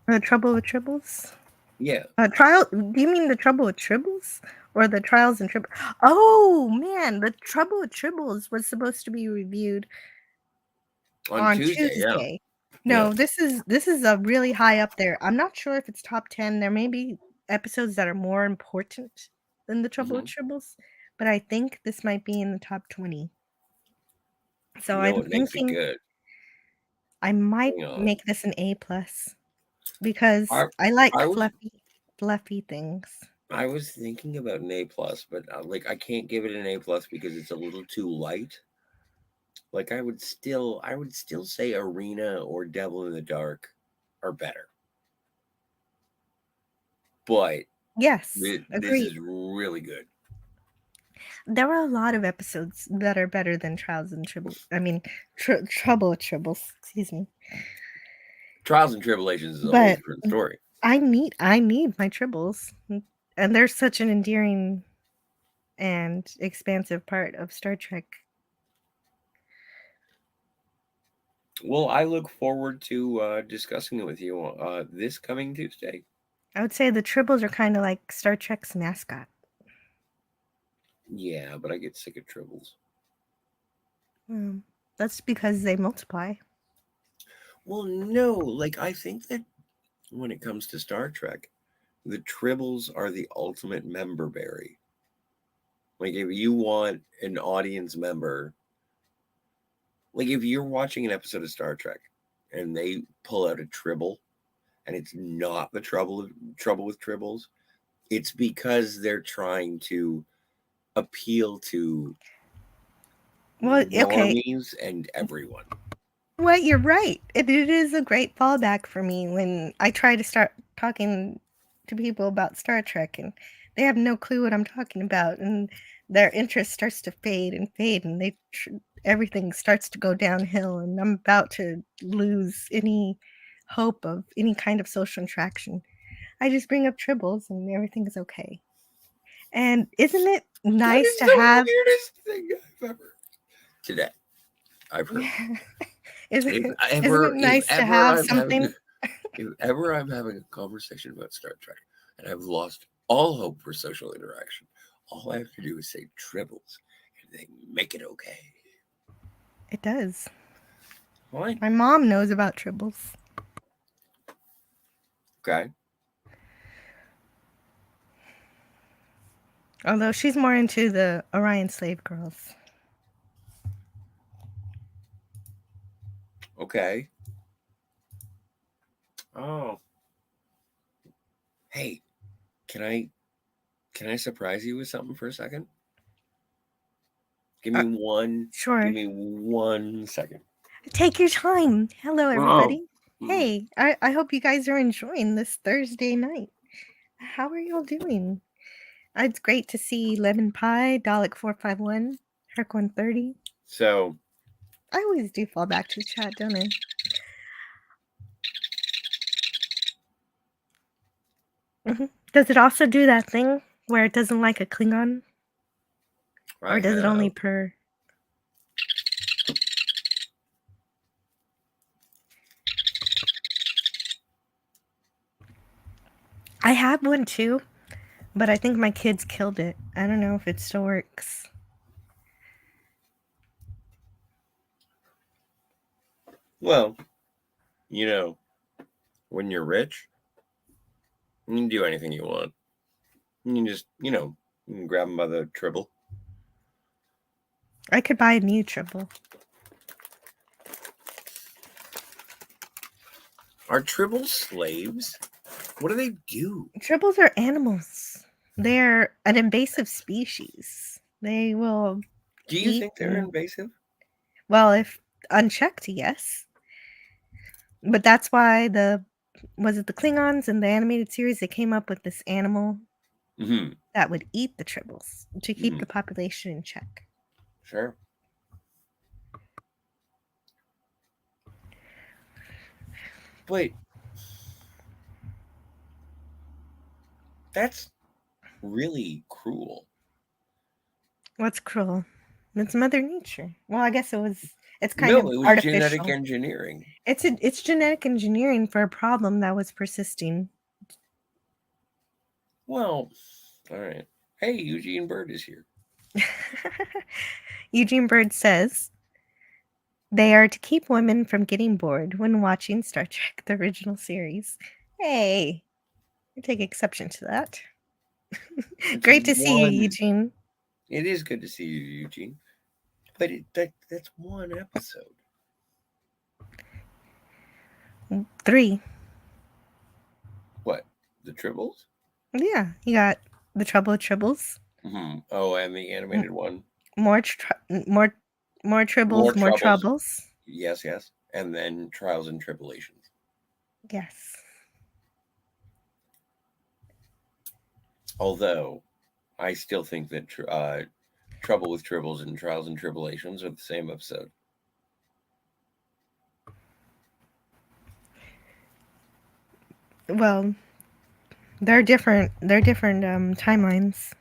The Trouble with Tribbles? Yeah. Trial? Do you mean the Trouble with Tribbles? Or the Trials and Tribbles? Oh, man. The Trouble with Tribbles was supposed to be reviewed On on Tuesday, yeah. Tuesday. Yeah. No, this is a really high up there. I'm not sure if it's top 10. There may be episodes that are more important than The Trouble with Hmm. Tribbles, but I think this might be in the top 20. So You know I'm what makes it thinking good? I might Hang on. make this an A plus because I I like I was fluffy things. I was thinking about an A plus, but like I can't give it an A plus because it's a little too light. Like I would still say Arena or Devil in the Dark are better. But Yes, this agreed. is really good. There are a lot of episodes that are better than Trials and Tribbles. I mean, Trouble with Tribbles. Excuse me. Trials and Tribulations is a whole But different story. I need my Tribbles, and they're such an endearing and expansive part of Star Trek. Well, I look forward to discussing it with you this coming Tuesday. I would say the Tribbles are kind of like Star Trek's mascot. Yeah, but I get sick of Tribbles. Um, that's because they multiply. Well, no, like I think that when it comes to Star Trek, the Tribbles are the ultimate member berry. Like if you want an audience member, like if you're watching an episode of Star Trek and they pull out a Tribble and it's not the trouble with Tribbles, it's because they're trying to appeal to Well, okay, normies and everyone. well, you're right. It is a great fallback for me when I try to start talking to people about Star Trek and they have no clue what I'm talking about, and their interest starts to fade, and everything starts to go downhill, and I'm about to lose any hope of any kind of social interaction. I just bring up Tribbles, and everything is okay. And isn't it That nice is to the have? weirdest thing I've ever today. I've heard. Yeah, isn't it If nice to ever have I'm having something? if ever I'm having a conversation about Star Trek and I've lost all hope for social interaction, all I have to do is say Tribbles and they make it okay. It does. Fine. My mom knows about Tribbles. Okay. Although she's more into the Orion slave girls. Okay. Oh. Hey, can I surprise you with something for a second? Give Uh, me one give sure. me 1 second. Take your time. Hello, Oh. everybody. Mm. Hey, I hope you guys are enjoying this Thursday night. How are y'all doing? It's great to see Lemon Pie, Dalek451, Herc130. So I always do fall back to the chat, don't I? Does it also do that thing where it doesn't like a Klingon? I Or does it only have purr? I have one too, but I think my kids killed it. I don't know if it still works. well, you know, when you're rich, you can do anything you want. You can just, you can grab them by the Tribble. I could buy a new Tribble. Are Tribbles slaves? What do they do? Tribbles are animals. They're an invasive species. They will Do you eat think they're and, invasive? well, if unchecked, yes. But that's why was it the Klingons in the animated series, they came up with this animal Mm-hmm. that would eat the tribbles to keep Mm-hmm. the population in check. Sure. But that's really cruel. What's cruel? It's Mother Nature. Well, I guess it's kind No, of it was genetic artificial. engineering. It's genetic engineering for a problem that was persisting. Well, all right. Hey, Eugene Bird is here. Eugene Bird says they are to keep women from getting bored when watching Star Trek, the original series. Hey, I take exception to that. It's Great to see you, one. Eugene. It is good to see you, Eugene. But that's one episode. 3. What? The Tribbles? Yeah, you got the Trouble with Tribbles. Mm-hmm. Oh, and the M- animated one. More, more More Tribbles, more Troubles. troubles. Yes, yes. And then Trials and Tribulations. Yes. Although, I still think that Trouble with Tribbles and Trials and Tribulations are the same episode. Well, they're different. They're different timelines.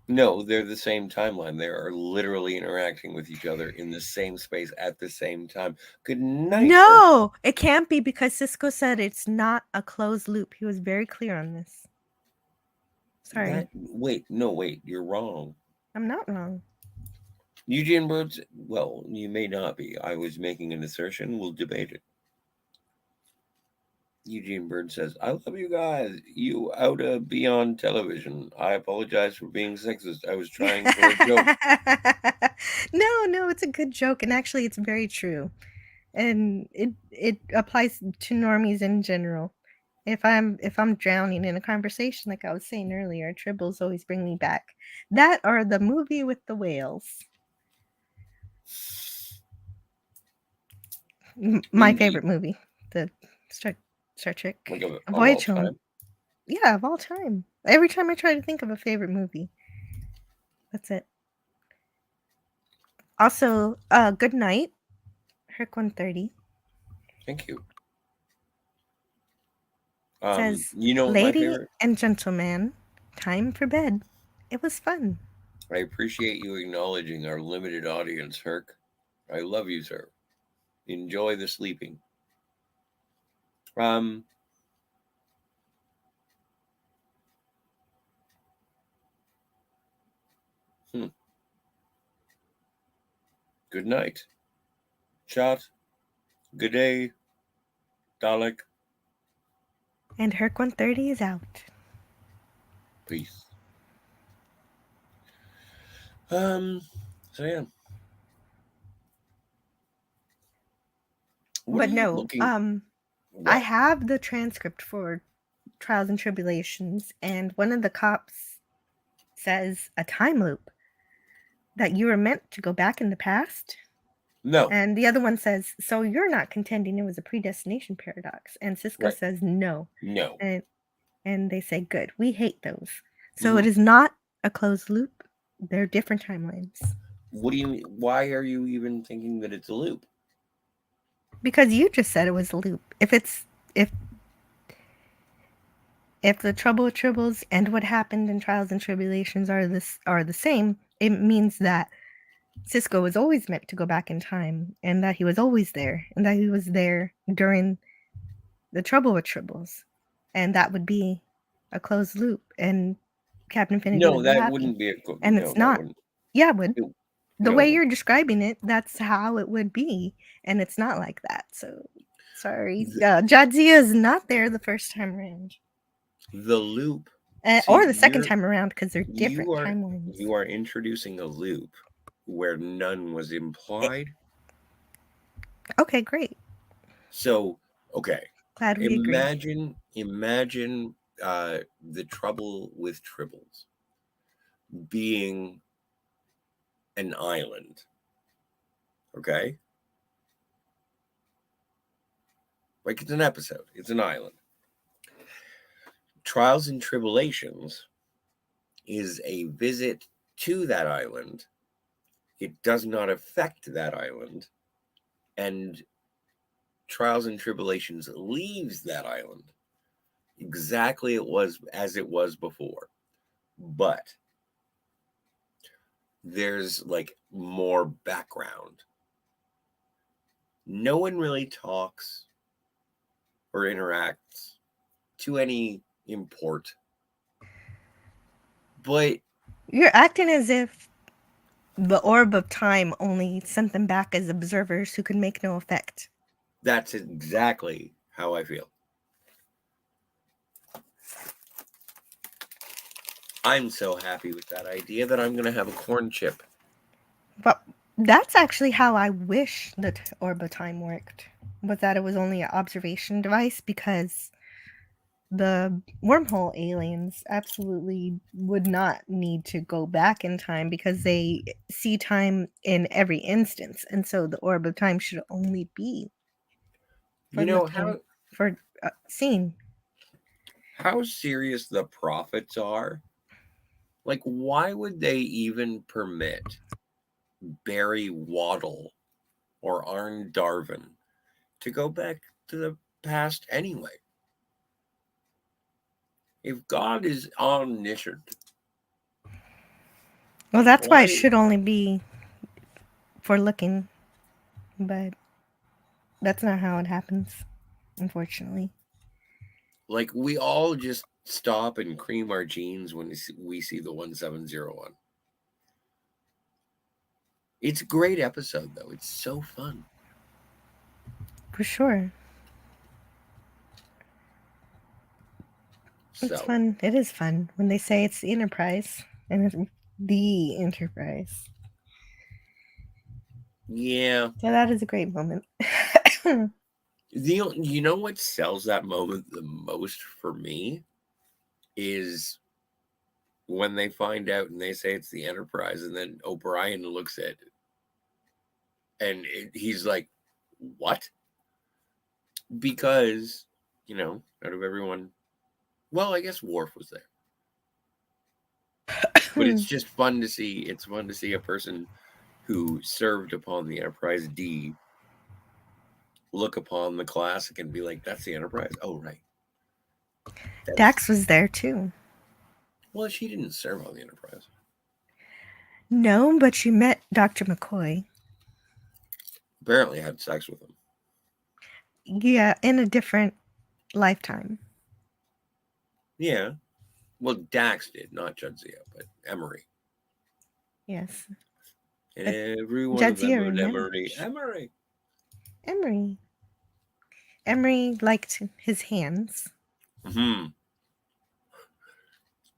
No, they're the same timeline. They are literally interacting with each other in the same space at the same time. Good night, Herc. No, it can't be because Cisco said it's not a closed loop. He was very clear on this. Sorry, Wait, you're wrong. I'm not wrong. Eugene Bird's, well, you may not be. I was making an assertion. We'll debate it. Eugene Bird says, I love you guys. You oughta be on television. I apologize for being sexist. I was trying for a joke. No, it's a good joke, and actually, it's very true, and it applies to normies in general. If I'm drowning in a conversation, like I was saying earlier, tribbles always bring me back. That or the movie with the whales. My Indeed. favorite movie, the Star Star Trek Like of all Voyage Home. time. Yeah, of all time. Every time I try to think of a favorite movie, that's it. Also, good night, Herc 130 Thank you. says, You know what my "Lady favorite? and gentleman, time for bed. It was fun." I appreciate you acknowledging our limited audience, Herc. I love you, sir. Enjoy the sleeping. Um, hmm. Good night. Chat. Good day. Dalek. And Herc 130 is out. Peace. So yeah. What are But you no, looking? I What? have the transcript for Trials and Tribulations, and one of the cops says a time loop that you were meant to go back in the past. No. And the other one says, so you're not contending it was a predestination paradox. And Cisco Right. says, no. No. And they say, good. We hate those. So it Mm-hmm. is not a closed loop. They're different timelines. What do you mean? Why are you even thinking that it's a loop? Because you just said it was a loop. If the trouble with tribbles and what happened in trials and tribulations are the same, it means that Cisco was always meant to go back in time, and that he was always there, and that he was there during the trouble with tribbles, and that would be a closed loop, and Captain Infinity No, would be that happy. wouldn't be a. And No, it's that not. wouldn't. Yeah, it would. It, The way no. you're describing it, that's how it would be, and it's not like that. So sorry, The, Jadzia is not there the first time around, the loop. or the See, second time around because they're different you are timelines. you are introducing a loop where none was It, implied. okay, great. So, okay. Glad we agree. Imagine the trouble with tribbles being an island. Okay? Like it's an episode, it's an island. Trials and Tribble-ations is a visit to that island. It does not affect that island. And Trials and Tribble-ations leaves that island exactly it was as it was before. But there's like more background. No one really talks or interacts to any import. But You're acting as if the orb of time only sent them back as observers who could make no effect. that's exactly how I feel. I'm so happy with that idea that I'm going to have a corn chip. But that's actually how I wish the orb of time worked. Was that it was only an observation device, because the wormhole aliens absolutely would not need to go back in time because they see time in every instance, and so the orb of time should only be for You know looking, how for seeing. how serious the prophets are? Like, why would they even permit Barry Waddle or Arn Darvin to go back to the past anyway? If God is omniscient, Well, that's why it why? should only be for looking, but that's not how it happens, unfortunately. Like, we all just stop and cream our jeans when we see the 1701. It's a great episode, though. It's so fun. For sure. It's So, fun. It is fun when they say it's the Enterprise, and it's the Enterprise. yeah. So that is a great moment. You know what sells that moment the most for me is when they find out and they say it's the Enterprise, and then O'Brien looks at it and he's like, "What?" Because out of everyone, well, I guess Worf was there, but it's just fun to see. It's fun to see a person who served upon the Enterprise D look upon the classic and be like, "That's the Enterprise." Oh, right. That's Dax was there too. well, she didn't serve on the Enterprise. No, but she met Dr. McCoy. Apparently, had sex with him. Yeah, in a different lifetime. Yeah. Well, Dax did, not Jadzia, but Emery. Yes. And But every one of them Jadzia would Emery. remembers. Emery. Emery. Emery liked his hands. Hmm.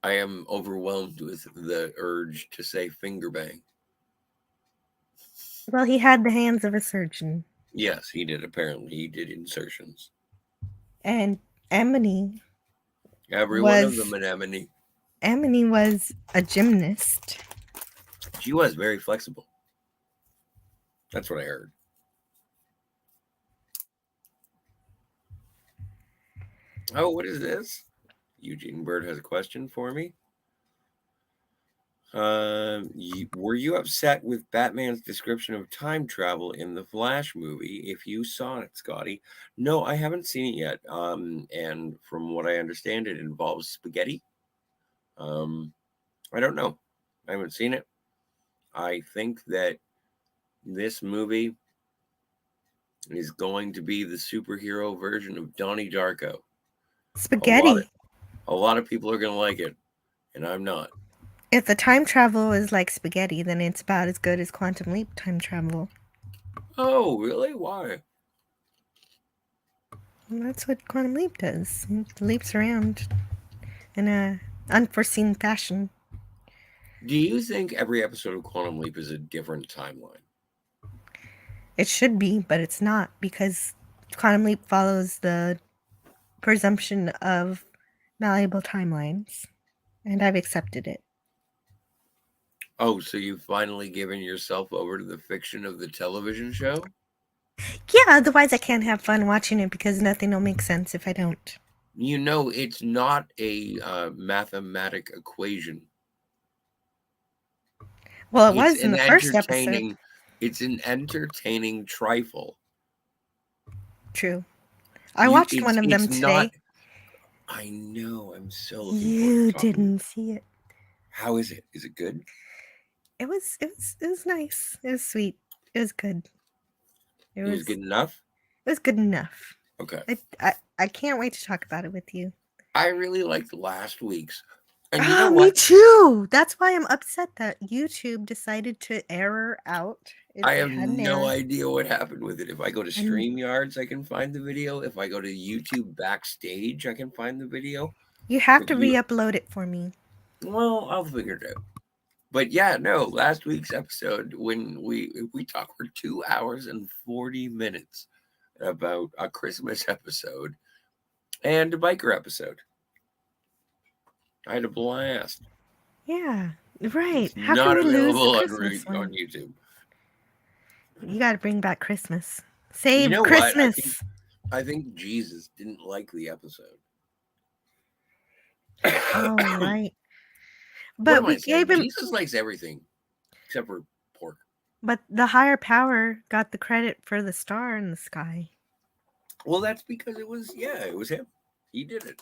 I am overwhelmed with the urge to say finger bang. Well, he had the hands of a surgeon. Yes, he did. Apparently, he did insertions. And Emily Every one of them was an Emily. Emily was a gymnast. She was very flexible. That's what I heard. Oh, what is this? Eugene Bird has a question for me. Were you upset with Batman's description of time travel in the Flash movie? If you saw it, Scotty. No, I haven't seen it yet. And from what I understand, it involves spaghetti. I don't know. I haven't seen it. I think that this movie is going to be the superhero version of Donnie Darko. A lot of Spaghetti. a lot of people are going to like it, and I'm not. If the time travel is like spaghetti, then it's about as good as Quantum Leap time travel. Oh, really? Why? And that's what Quantum Leap does. It leaps around in a unforeseen fashion. Do you think every episode of Quantum Leap is a different timeline? It should be, but it's not, because Quantum Leap follows the presumption of malleable timelines, and I've accepted it. Oh, so you've finally given yourself over to the fiction of the television show? Yeah, otherwise I can't have fun watching it because nothing will make sense if I don't. You know, it's not a mathematic equation. Well, it It's was in an the first episode. entertaining, it's an entertaining trifle. True. I watched one of It's them not. today. I know. I'm so looking forward to You talking. didn't see it. How is it? Is it good? It was nice. It was sweet. It was good. It It was was good enough. it was good enough. Okay. I can't wait to talk about it with you. I really liked last week's, and you know Ah, me what? too. That's why I'm upset that YouTube decided to error out. I It have had an no error. idea what happened with it. If I go to And StreamYards, I can find the video. If I go to YouTube Backstage, I can find the video. you have If to you, re-upload it for me. well, I'll figure it out. But yeah, no, last week's episode when we talked for 2 hours and 40 minutes about a Christmas episode and a biker episode. I had a blast. Yeah, right. It's How can not we lose the available Christmas on one? YouTube. You got to bring back Christmas. You Save know what? Christmas. I think Jesus didn't like the episode. Oh, right. What But am I we gave saying? him Jesus likes everything except for pork. but the higher power got the credit for the star in the sky. Well, that's because it was it was him. He did it.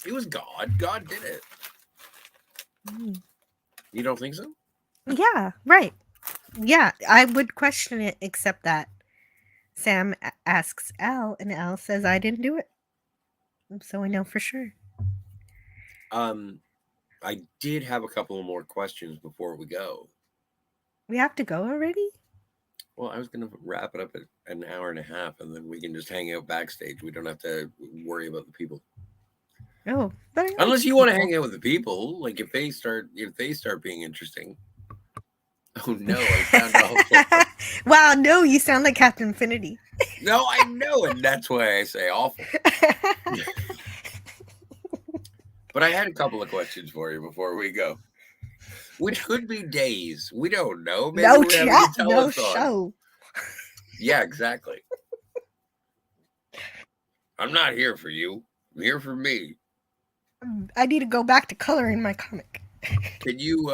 It was God. God did it. Mm. You don't think so? Yeah, right. Yeah, I would question it except that Sam asks Al and Al says I didn't do it. So I know for sure. Um, I did have a couple of more questions before we go. We have to go already? Well, I was going to wrap it up at an hour and a half, and then we can just hang out backstage. We don't have to worry about the people, Oh, but I like unless the you want to people. hang out with the people. Like if they start being interesting. Oh no, I sound awful. Wow, no, you sound like Captain Infinity. No, I know, and that's why I say awful. But I had a couple of questions for you before we go, which could be days. We don't know. Maybe No we're having a chat, no telethon. show. Yeah, exactly. I'm not here for you. I'm here for me. I need to go back to coloring my comic. Can you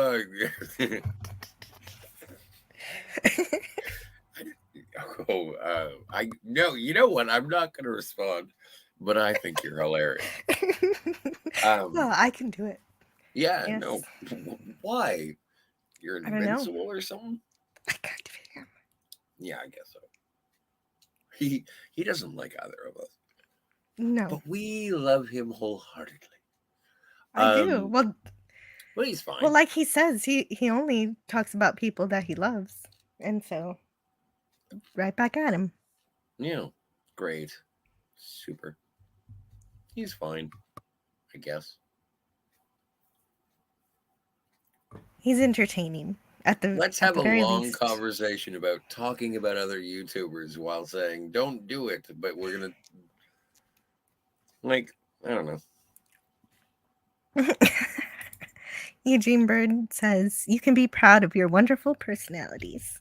I no, you know what? I'm not gonna respond, but I think you're hilarious. Well, I can do it. Yeah, Yes. no. Why? You're I don't know. invincible or something? I kind of am. Yeah, I guess so. He doesn't like either of us. No, But we love him wholeheartedly. I do. Well, But he's fine. like he says, he only talks about people that he loves, and so right back at him. Yeah, great. Super. He's fine, I guess. He's entertaining Let's at have the a very long least. conversation about talking about other YouTubers while saying don't do it, but we're gonna like I don't know. Eugene Bird says, "You can be proud of your wonderful personalities.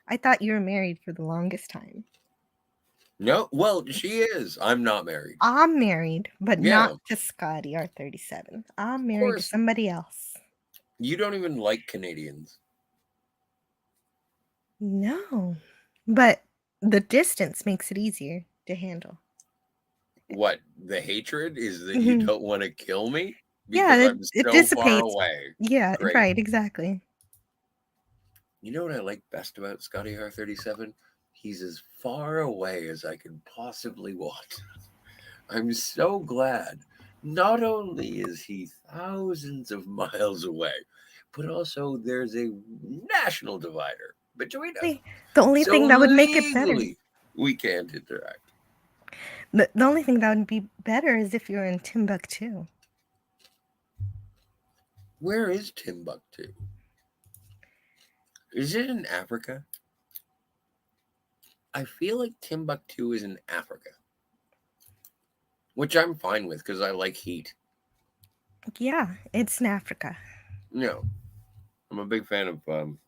I thought you were married for the longest time." No, well, she is. I'm not married. I'm married, but Yeah, not to Scotty, R37. I'm of married to course. somebody else. You don't even like Canadians. No, but the distance makes it easier to handle. What the hatred is that you Mhm. don't want to kill me Yeah, because I'm it so far dissipates. away. Yeah, Great. right, exactly. You know what I like best about Scotty R37? He's as far away as I could possibly want. I'm so glad. Not only is he thousands of miles away, but also there's a national divider between us. The only So thing that would make it better. legally, we can't interact. The only thing that would be better is if you're in Timbuktu. Where is Timbuktu? Is it in Africa? I feel like Timbuktu is in Africa, which I'm fine with because I like heat. Yeah, it's in Africa. No. I'm a big fan of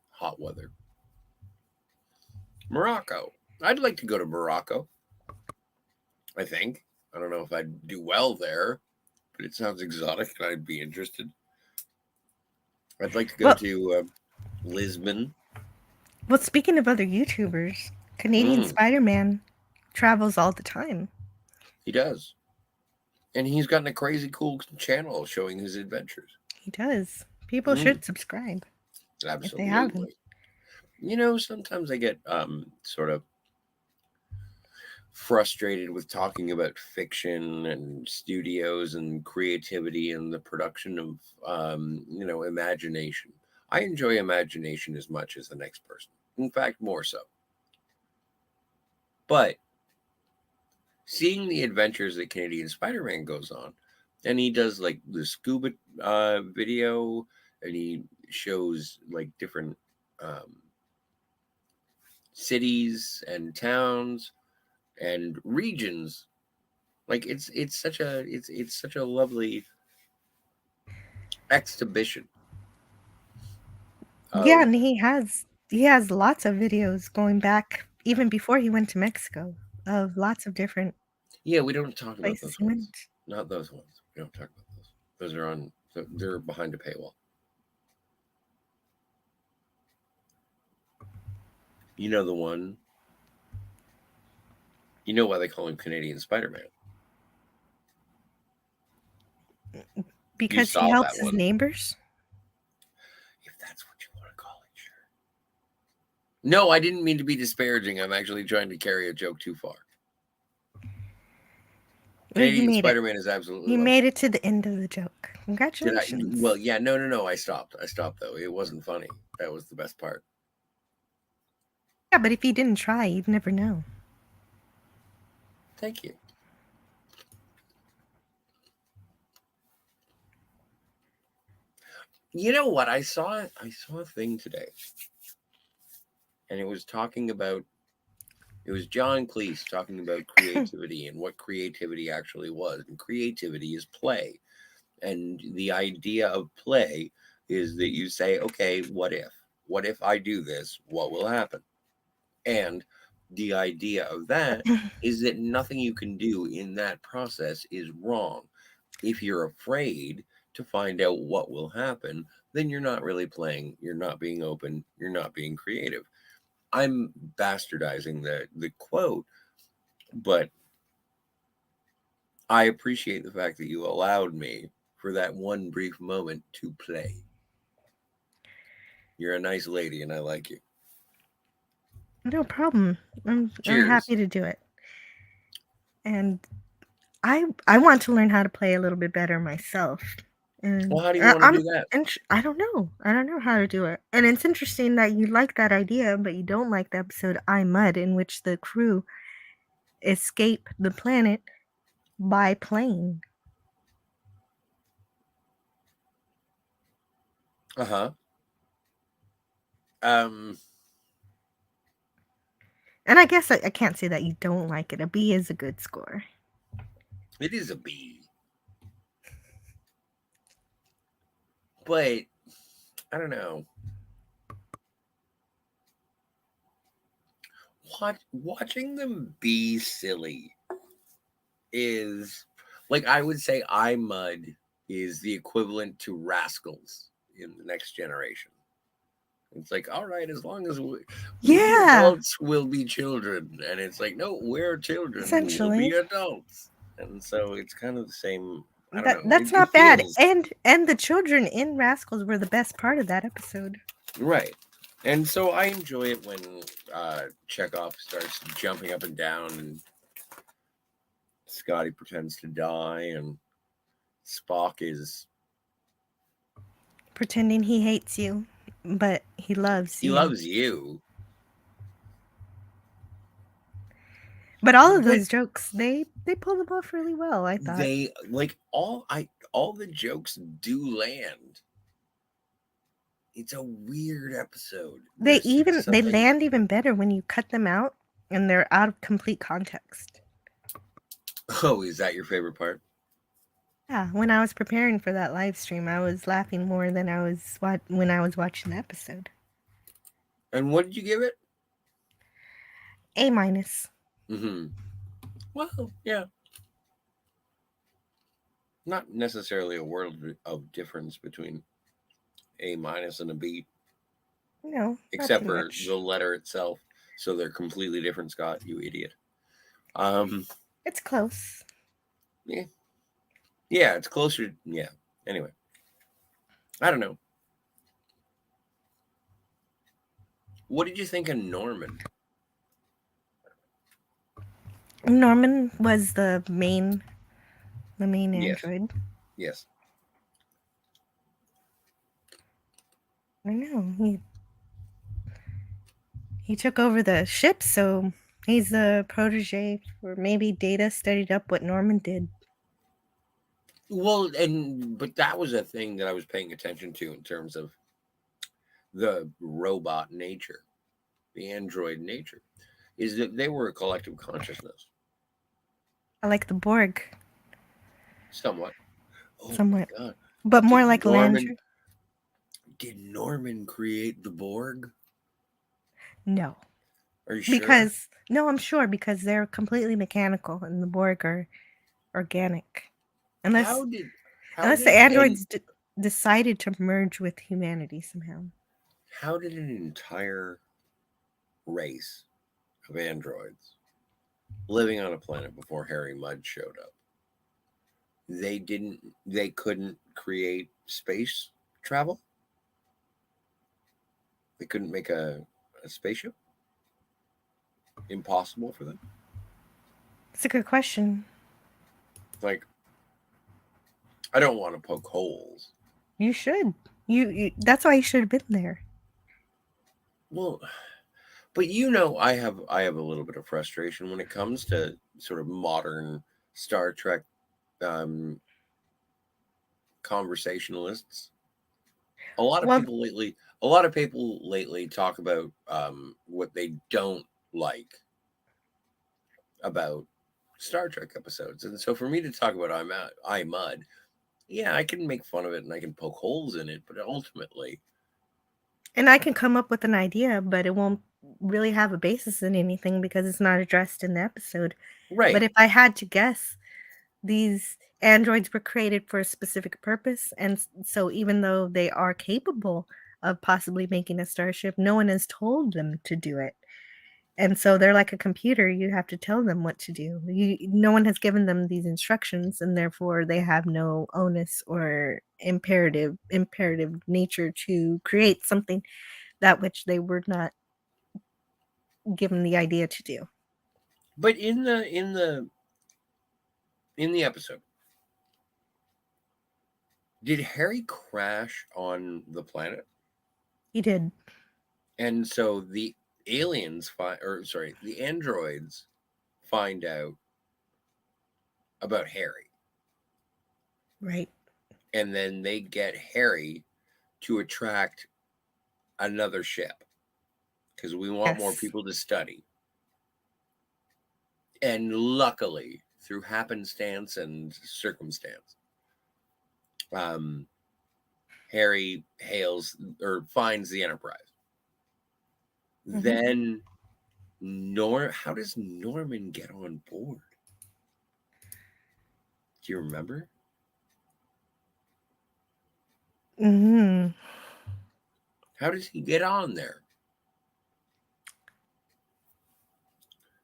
hot weather. Morocco. I'd like to go to Morocco. I think. I don't know if I'd do well there, but it sounds exotic and I'd be interested. I'd like to go Well, to Lisbon. well, speaking of other YouTubers, Canadian Mm, Spider-Man travels all the time. he does. And he's gotten a crazy cool channel showing his adventures. He does. People Mm, should subscribe if they haven't. absolutely. Sometimes I get sort of frustrated with talking about fiction and studios and creativity and the production of imagination. I enjoy imagination as much as the next person. In fact, more so. But seeing the adventures that Canadian Spider-Man goes on, and he does like the scuba video, and he shows like different um, cities and towns and regions. Like it's such a lovely exhibition Yeah, of. and he has lots of videos going back even before he went to Mexico of lots of different Yeah, we don't talk about places those he ones. went. Not those ones. We don't talk about those. Those are on. They're behind a paywall. You know the one. You know why they call him Canadian Spider-Man. You Because he saw that helps his one. neighbors. If that's what you want to call it, sure. No, I didn't mean to be disparaging. I'm actually trying to carry a joke too far. Well, you Canadian made it. Spider-Man is absolutely You lovely. made it to the end of the joke. Did I? Well, Congratulations. yeah, no. I stopped. I stopped though. It wasn't funny. That was the best part. Yeah, but if you didn't try, you'd never know. Thank you. You know what? I saw a thing today, and it was talking about. It was John Cleese talking about creativity and what creativity actually was. And creativity is play. And the idea of play is that you say, okay, what if? What if I do this? What will happen? And the idea of that is that nothing you can do in that process is wrong. If you're afraid to find out what will happen, then you're not really playing, you're not being open, you're not being creative. I'm bastardizing the quote, but I appreciate the fact that you allowed me for that one brief moment to play. You're a nice lady and I like you. No problem. I'm Cheers. happy to do it. And I want to learn how to play a little bit better myself. Well, And how do you want to I'm do that? I don't know. I don't know how to do it. And it's interesting that you like that idea, but you don't like the episode I Mud in which the crew escape the planet by plane. Uh huh. Um, And I guess I can't say that you don't like it. A B is a good score. it is a B, but I don't know. Watching them be silly is like I would say I Mud is the equivalent to Rascals in the next generation. It's like, all right, as long as we Yeah, adults will be children. And it's like, no, we're children, we'll be essentially. adults. And so it's kind of the same. I don't That know. that's It not bad. feels And the children in Rascals were the best part of that episode. right. And so I enjoy it when Chekhov starts jumping up and down and Scotty pretends to die and Spock is, Pretending he hates you, but he loves he you. loves you. But all of But those jokes, they pull them off really well, I thought. they like all the jokes do land. It's a weird episode. There's just They something. land even better when you cut them out and they're out of complete context. Oh, is that your favorite part? Yeah, when I was preparing for that live stream, I was laughing more than I was when I was watching the episode. And what did you give it? A minus. Mm-hmm. Well, yeah, not necessarily a world of difference between A minus and a B, No, not except too for the much. letter itself. So they're completely different, Scott. You idiot. Um, It's close. yeah, yeah, it's closer. Yeah. Anyway, I don't know. What did you think of Norman? Norman was the main Yes, android. yes. I know he took over the ship, so he's the protege, or maybe Data studied up what Norman did. Well, and but that was a thing that I was paying attention to in terms of the robot nature, the android nature, is that they were a collective consciousness, I like the Borg somewhat. Oh my somewhat, god. but more Did like Norman Landry. did Norman create the Borg? No, Are you sure? because no, I'm sure because they're completely mechanical, and the Borg are organic. Unless How did how unless the did and androids decided to merge with humanity somehow. how did an entire race of androids living on a planet before Harry Mudd showed up, they couldn't create space travel? They couldn't make a spaceship? Impossible for them? It's a good question. Like, I don't want to poke holes. You should. You that's why you should have been there. Well, but I have a little bit of frustration when it comes to sort of modern Star Trek um, conversationalists. Well, A lot of people lately talk about what they don't like about Star Trek episodes, and so for me to talk about I Mud, yeah, I can make fun of it and I can poke holes in it, but ultimately, and I can come up with an idea, but it won't really have a basis in anything because it's not addressed in the episode. But right, if I had to guess, these androids were created for a specific purpose, and so even though they are capable of possibly making a starship, no one has told them to do it. And so they're like a computer, you have to tell them what to do. No one has given them these instructions, and therefore they have no onus or imperative nature to create something that which they were not given the idea to do. but in the episode, did Harry crash on the planet? He did, And so the the androids find out about Harry, right? and then they get Harry to attract another ship because we want more Yes. people to study. And luckily, through happenstance and circumstance, um, Harry hails or finds the Enterprise. Hmm. Then how does Norman get on board? Do you remember? Hmm. How does he get on there?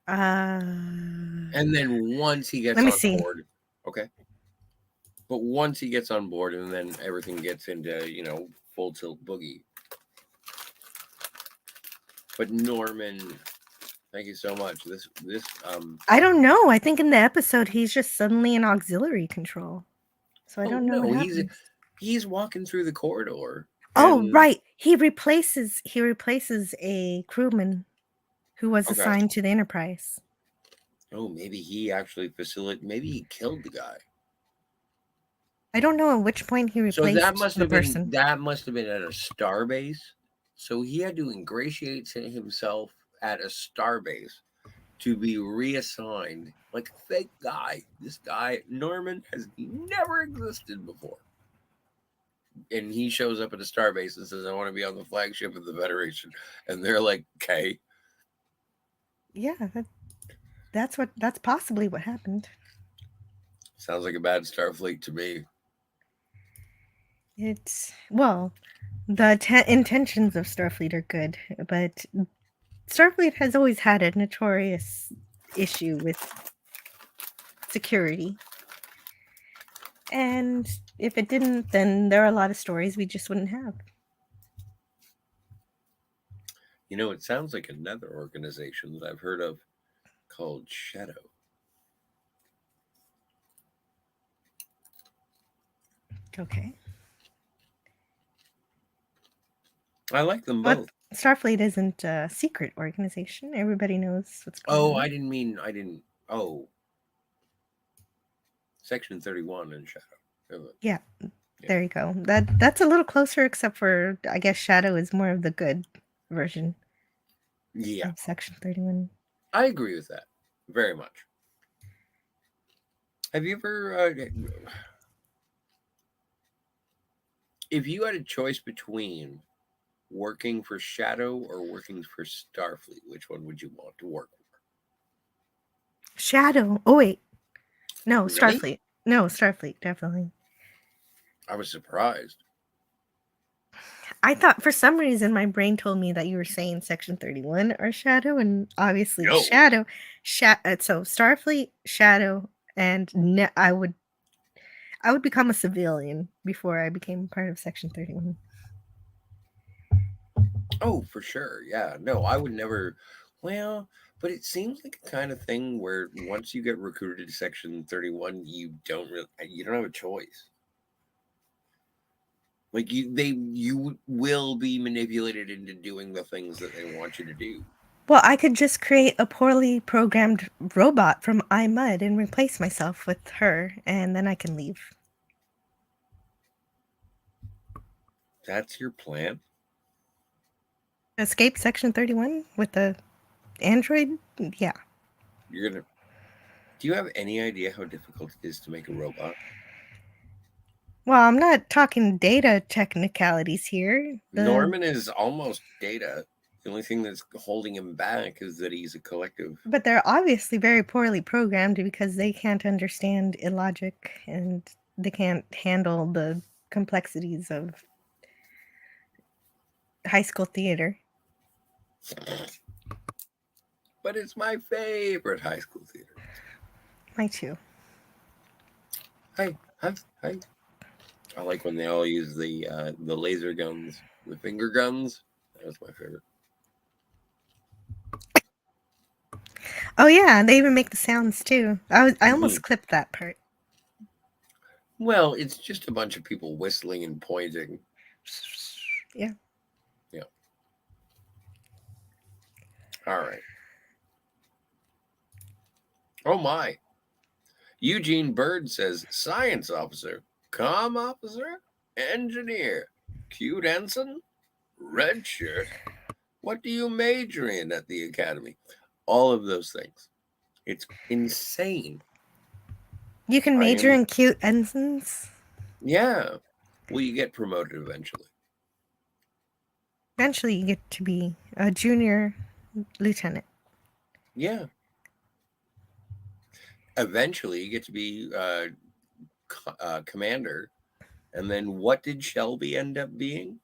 And Uh, then once he let gets me on see. board, okay. But once he gets on board, and then everything gets into full tilt boogie. But Norman, thank you so much. This. I don't know. I think in the episode he's just suddenly in auxiliary control. So I Oh don't know what no, happens. he's walking through the corridor, Oh, and right. He replaces a crewman who was okay. assigned to the Enterprise. Oh, maybe he actually maybe he killed the guy. I don't know at which point he So replaced the person. that must have been at a star base. So he had to ingratiate himself at a star base to be reassigned. Like, thank guy. This guy, Norman, has never existed before. And he shows up at a starbase and says, I want to be on the flagship of the Federation. And they're like, okay. Yeah, that's possibly what happened. Sounds like a bad Starfleet to me. It's well, the intentions of Starfleet are good, but Starfleet has always had a notorious issue with security. And if it didn't, then there are a lot of stories we just wouldn't have. You know, it sounds like another organization that I've heard of called Shadow. Okay. I like them But both. Starfleet isn't a secret organization. Everybody knows what's going Oh, on. I didn't. Oh, Section 31 in Shadow. Yeah, Yeah. there you go. That's a little closer, except for I guess Shadow is more of the good version Yeah, of Section 31. I agree with that very much. Have you ever, if you had a choice between working for Shadow or working for Starfleet, which one would you want to work for? Shadow. Oh wait, no, Really? Starfleet. No, Starfleet, definitely. I was surprised. I thought for some reason my brain told me that you were saying Section 31 or Shadow, and obviously No. Shadow. So Starfleet, Shadow, and I would become a civilian before I became part of Section 31. Oh, for sure. Yeah. No, I would never. Well, but it seems like a kind of thing where once you get recruited to Section 31, you don't have a choice. Like you will be manipulated into doing the things that they want you to do. Well, I could just create a poorly programmed robot from iMud and replace myself with her, and then I can leave. That's your plan. Escape Section 31 with the android? Yeah. You're gonna. Do you have any idea how difficult it is to make a robot? Well, I'm not talking data technicalities here. Norman is almost Data. The only thing that's holding him back is that he's a collective. But they're obviously very poorly programmed because they can't understand illogic and they can't handle the complexities of high school theater. But it's my favorite high school theater. My too. Hi, hi, hi. I like when they all use the laser guns, the finger guns. That was my favorite. Oh yeah, they even make the sounds too. I Hmm. almost clipped that part. Well, it's just a bunch of people whistling and pointing. Yeah. Yeah. All right. Oh my. Eugene Bird says science officer, comm officer, engineer, cute ensign, red shirt. What do you major in at the academy? All of those things. It's insane. You can I major am, in cute ensigns. yeah. Will you get promoted eventually? Eventually, you get to be a junior lieutenant. Yeah. Eventually, you get to be commander. And then what did Shelby end up being?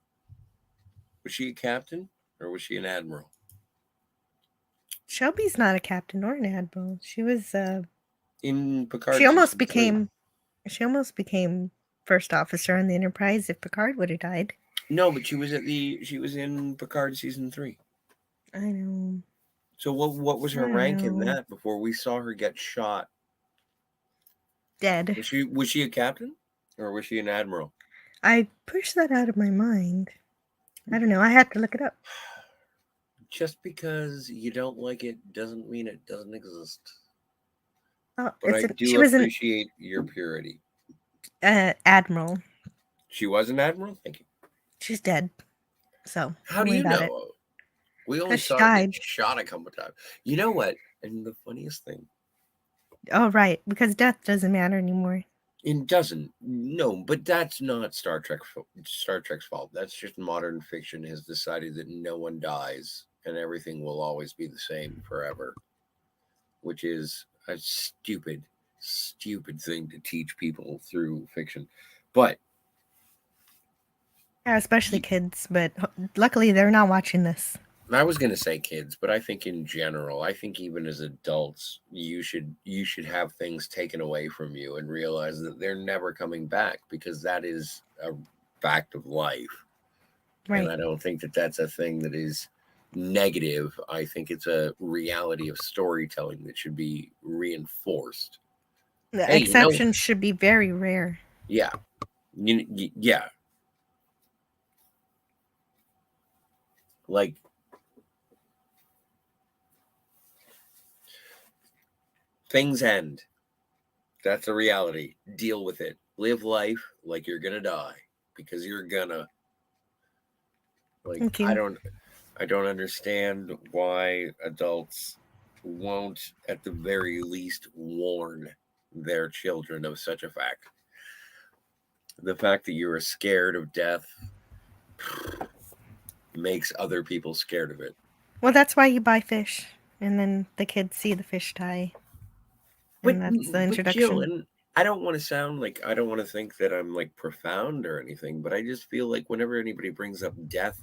Was she a captain or was she an admiral? Shelby's not a captain or an admiral. She was. In She Picard almost season 3. became. She almost became first officer on the Enterprise if Picard would have died. No, but she was in Picard season 3. I know. So what was I her rank in know. that before we saw her get shot? Dead. Was she a captain or was she an admiral? I pushed that out of my mind. I don't know. I had to look it up. Just because you don't like it doesn't mean it doesn't exist. Oh, But I she do was an appreciate your purity. admiral. She was an admiral? Thank you. She's dead. So How don't do worry you about it. know? We only Because she saw her get died. shot a couple times. You know what? And the funniest thing, Oh, right, because death doesn't matter anymore. it doesn't. No, but that's not Star Trek's fault. That's just modern fiction has decided that no one dies and everything will always be the same forever, which is a stupid, stupid thing to teach people through fiction. But Yeah, especially kids, but luckily they're not watching this. I was gonna say kids, but I think in general, I think even as adults, you should have things taken away from you and realize that they're never coming back because that is a fact of life. And Right. I don't think that that's a thing that is negative. I think it's a reality of storytelling that should be reinforced. The Hey, exceptions should be very rare. yeah, yeah, like things end. That's a reality. Deal with it. Live life like you're gonna die because you're gonna. Like Thank you. I don't understand why adults won't at the very least warn their children of such a fact. The fact that you are scared of death makes other people scared of it. Well, that's why you buy fish, and then the kids see the fish die, and that's the But Jill, introduction. and I don't want to sound like I don't want to think that I'm like profound or anything, but I just feel like whenever anybody brings up death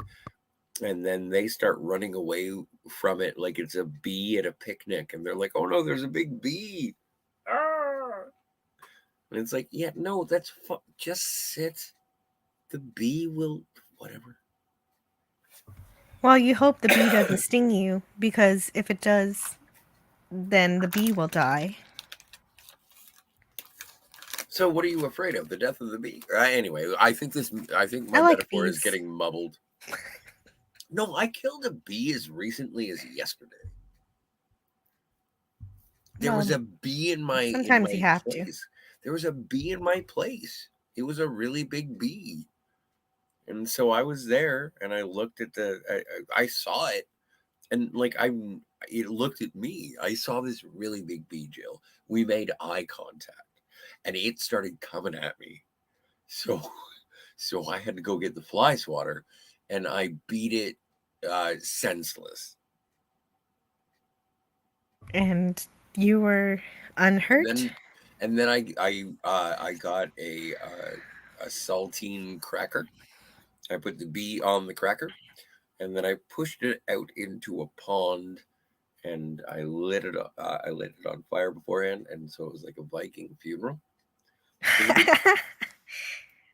and then they start running away from it like it's a bee at a picnic and they're like, "Oh no, there's a big bee." Ah! And it's like, "Yeah, no, just sit. The bee will whatever." Well, you hope the bee doesn't sting you, because if it does, then the bee will die. So what are you afraid of? The death of the bee? Anyway, I think I my like metaphor is bees. getting mumbled. No, I killed a bee as recently as yesterday. There was Well, a bee in sometimes you my have to. place. There was a bee in my place. It was a really big bee. And so I was there and I looked at I saw it and like it looked at me. I saw this really big bee, Jill. We made eye contact and it started coming at me. So so I had to go get the fly swatter and I beat it senseless. And you were And unhurt? then I got a saltine cracker. I put the bee on the cracker and then I pushed it out into a pond and I lit it on fire beforehand, and so it was like a Viking funeral. It was a good.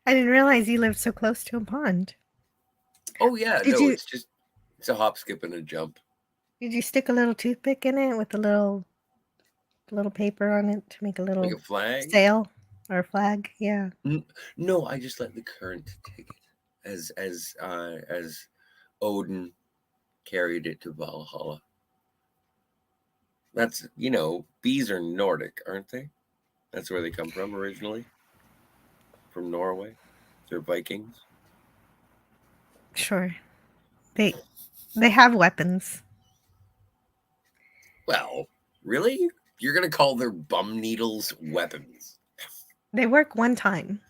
I didn't realize you lived so close to a pond. Oh yeah, Did no, you it's a hop, skip, and a jump, did you stick a little toothpick in it with a little paper on it to make a like little a flag. sail or flag? Yeah. No, I just let the current take it as Odin carried it to Valhalla. That's bees are Nordic, aren't they? That's where they come from originally, from Norway. They're Vikings. Sure. They they have weapons. Well, really? You're gonna call their bum needles weapons? They work one time.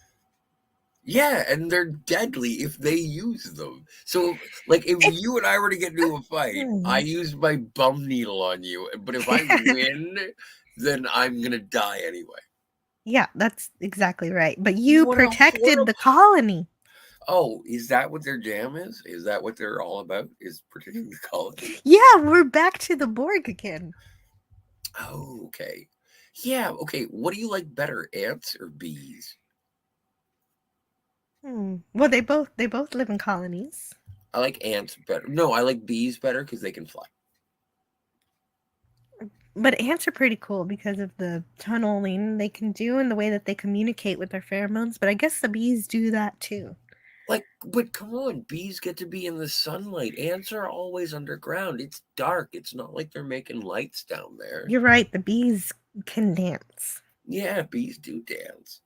Yeah, and they're deadly if they use them. So, like, if If you and I were to get into a fight, I hmm. use my bum needle on you, but if I win, then I'm gonna die anyway. Yeah, that's exactly right. But you What a protected horrible. the colony. Oh, is that what their jam is? Is that what they're all about? Is protecting the colony? Yeah, we're back to the Borg again. Oh, okay. Yeah, okay. What do you like better, ants or bees? Well, they both live in colonies. I like ants better. No, I like bees better because they can fly. But ants are pretty cool because of the tunneling they can do and the way that they communicate with their pheromones. But I guess the bees do that too. Like, but come on, bees get to be in the sunlight. Ants are always underground. It's dark. It's not like they're making lights down there. You're right, the bees can dance. Yeah, bees do dance.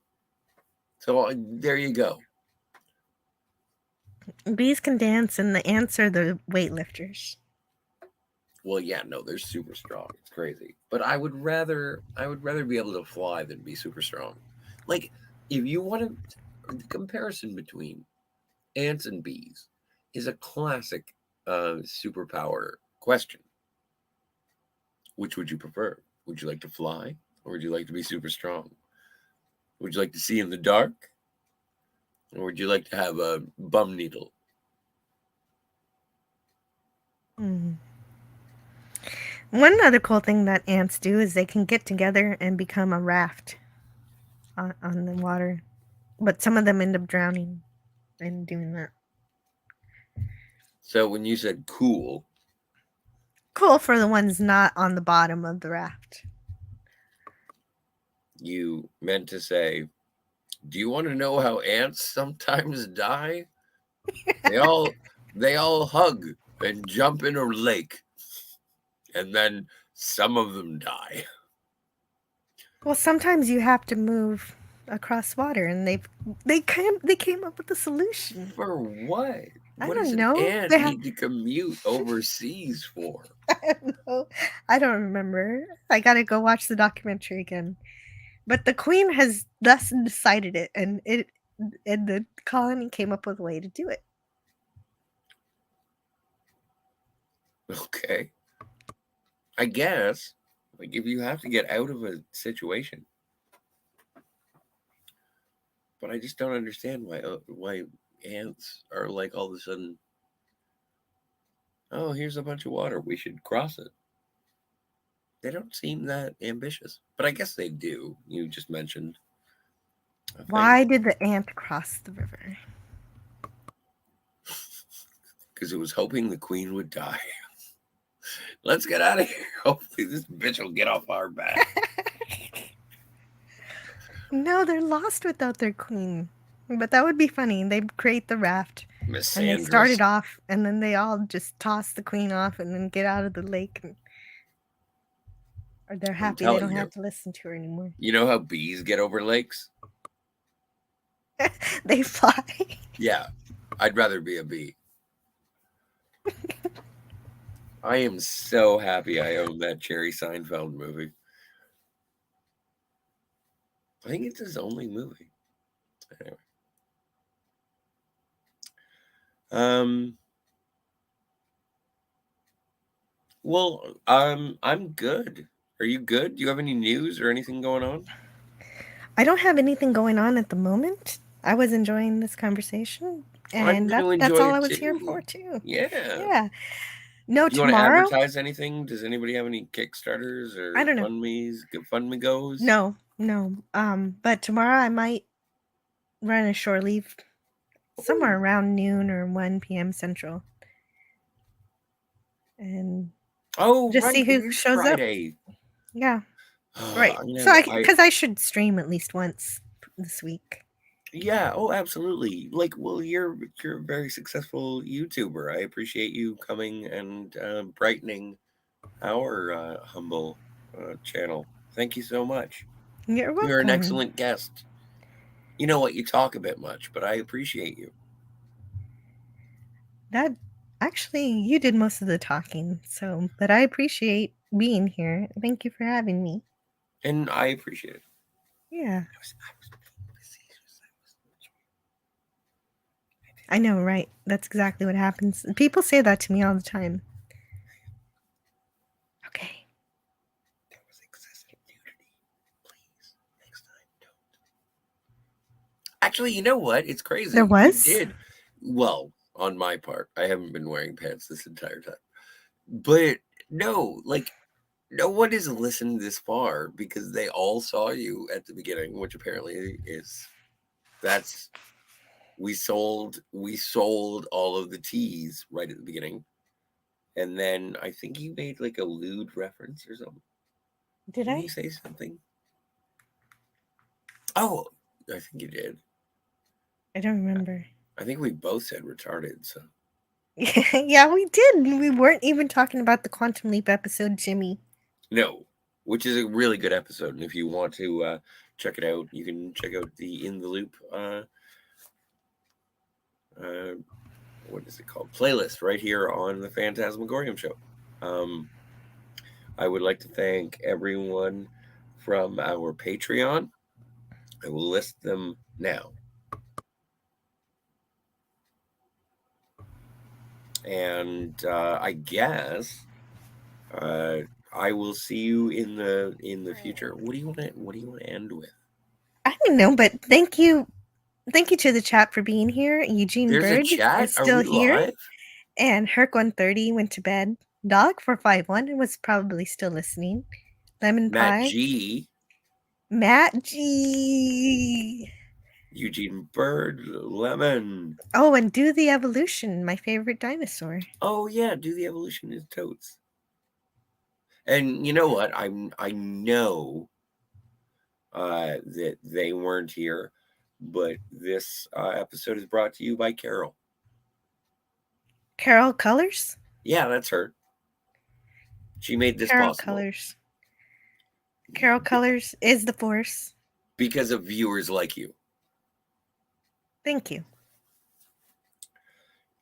So there you go. Bees can dance, and the ants are the weightlifters. Well, yeah, no, they're super strong. It's crazy. But I would rather be able to fly than be super strong. Like, if you want to, the comparison between ants and bees is a classic superpower question. Which would you prefer? Would you like to fly, or would you like to be super strong? Would you like to see in the dark, or would you like to have a bum needle? Mm. One other cool thing that ants do is they can get together and become a raft on the water. But some of them end up drowning in doing that. So when you said cool, Cool for the ones not on the bottom of the raft. you meant to say, do you want to know how ants sometimes die? They all they all hug and jump in a lake, and then some of them die. Well, sometimes you have to move across water, and they came up with a solution. For what? I What does don't an know. ant need to commute overseas for? I don't know. I don't remember. I gotta go watch the documentary again. But the queen has thus decided it, and the colony came up with a way to do it. Okay. I guess, like, if you have to get out of a situation, but I just don't understand why ants are like all of a sudden, oh, here's a bunch of water, we should cross it. They don't seem that ambitious, but I guess they do. You just mentioned a thing Why did the ant cross the river? because it was hoping the queen would die. Let's get out of here. Hopefully, this bitch will get off our back. No, they're lost without their queen. But that would be funny. They'd create the raft, Miss and they started Sanders. off, and then they all just toss the queen off and then get out of the lake. Or they're I'm happy they telling don't you. have to listen to her anymore. You know how bees get over lakes? They fly. Yeah, I'd rather be a bee. I am so happy I own that Jerry Seinfeld movie. I think it's his only movie. Anyway. Um. Well, I'm good. Are you good? Do you have any news or anything going on? I don't have anything going on at the moment. I was enjoying this conversation, I'm and going to that's enjoy all I it was here too. for too. Yeah. Yeah. No, Do you want to tomorrow? advertise anything? Does anybody have any Kickstarters I or don't know. Fundme's, GoFundMe goes? No, no. But tomorrow I might run a shore leave somewhere Oh, around noon or 1 p.m. Central, and oh, just right. see It who is shows up. Friday. Yeah, right. You So know, because I should stream at least once this week. yeah, oh, absolutely. Like, well, you're a very successful YouTuber. I appreciate you coming and brightening our humble channel. Thank you so much. You're You're an welcome. excellent guest. You know what? You talk a bit much, but I appreciate you, That actually you did most of the talking, so but I appreciate being here. Thank you for having me. and I appreciate it. Yeah, I was being facetious. I know, right? That's exactly what happens. People say that to me all the time. Okay. There was excessive nudity. Please, next time, don't. Actually, you know what? It's There crazy. You was? did. Well, on my part, I haven't been wearing pants this entire time. But no, like, no one has listened this far because they all saw you at the beginning, which apparently is that's we sold all of the teas right at the beginning. And then I think you made like a lewd reference or something. Did Didn't you I? say something? Oh, I think you did. I don't remember. I think we both said retarded, so Yeah, we did. We weren't even talking about the Quantum Leap episode, Jimmy. no, which is a really good episode. And if you want to check it out, you can check out the In the Loop uh what is it called? Playlist right here on the Phantasmagorium show. I would like to thank everyone from our Patreon. I will list them now. And I guess I will see you in the future. What do you want to end with? I don't know, but thank you. Thank you to the chat for being here. Eugene There's a Bird chat. is Are still we here. live? And Herc130 went to bed. Dog451 was probably still listening. Lemon Matt Pie. G. Matt G. Eugene Bird. Lemon. Oh, and Do the Evolution, my favorite dinosaur. Oh yeah, Do the Evolution is totes. And you know what? I know that they weren't here, but this episode is brought to you by Carol. Carol Colors? Yeah, that's her. She made this Carol possible. Colors. Carol Colors is the force. Because of viewers like you. Thank you.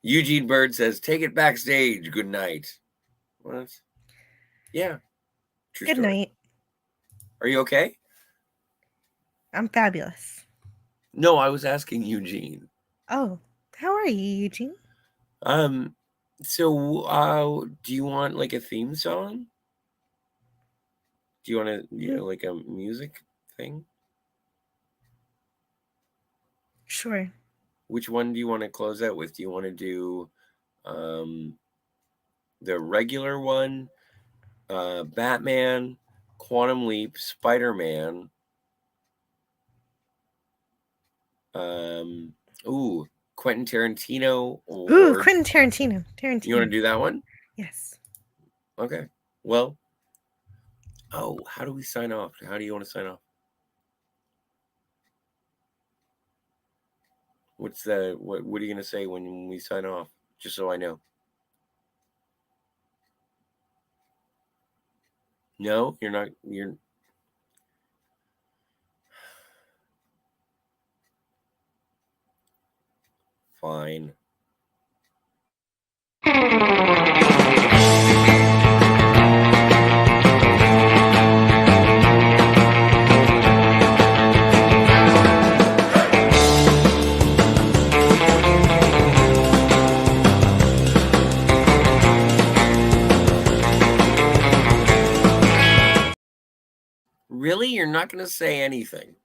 Eugene Bird says, take it backstage. Good night. What? Yeah. True Good story. night. Are you okay? I'm fabulous. No, I was asking Eugene. Oh, how are you, Eugene? So do you want like a theme song? Do you want to like a music thing? Sure. Which one do you want to close out with? Do you want to do the regular one, Batman, Quantum Leap, Spider-Man, Quentin Tarantino, or Quentin Tarantino. you want to do that one? Yes. Okay. Well, how do we sign off? How do you want to sign off? What are you gonna say when we sign off? Just so I know. No, you're not. You're fine. Really? You're not going to say anything?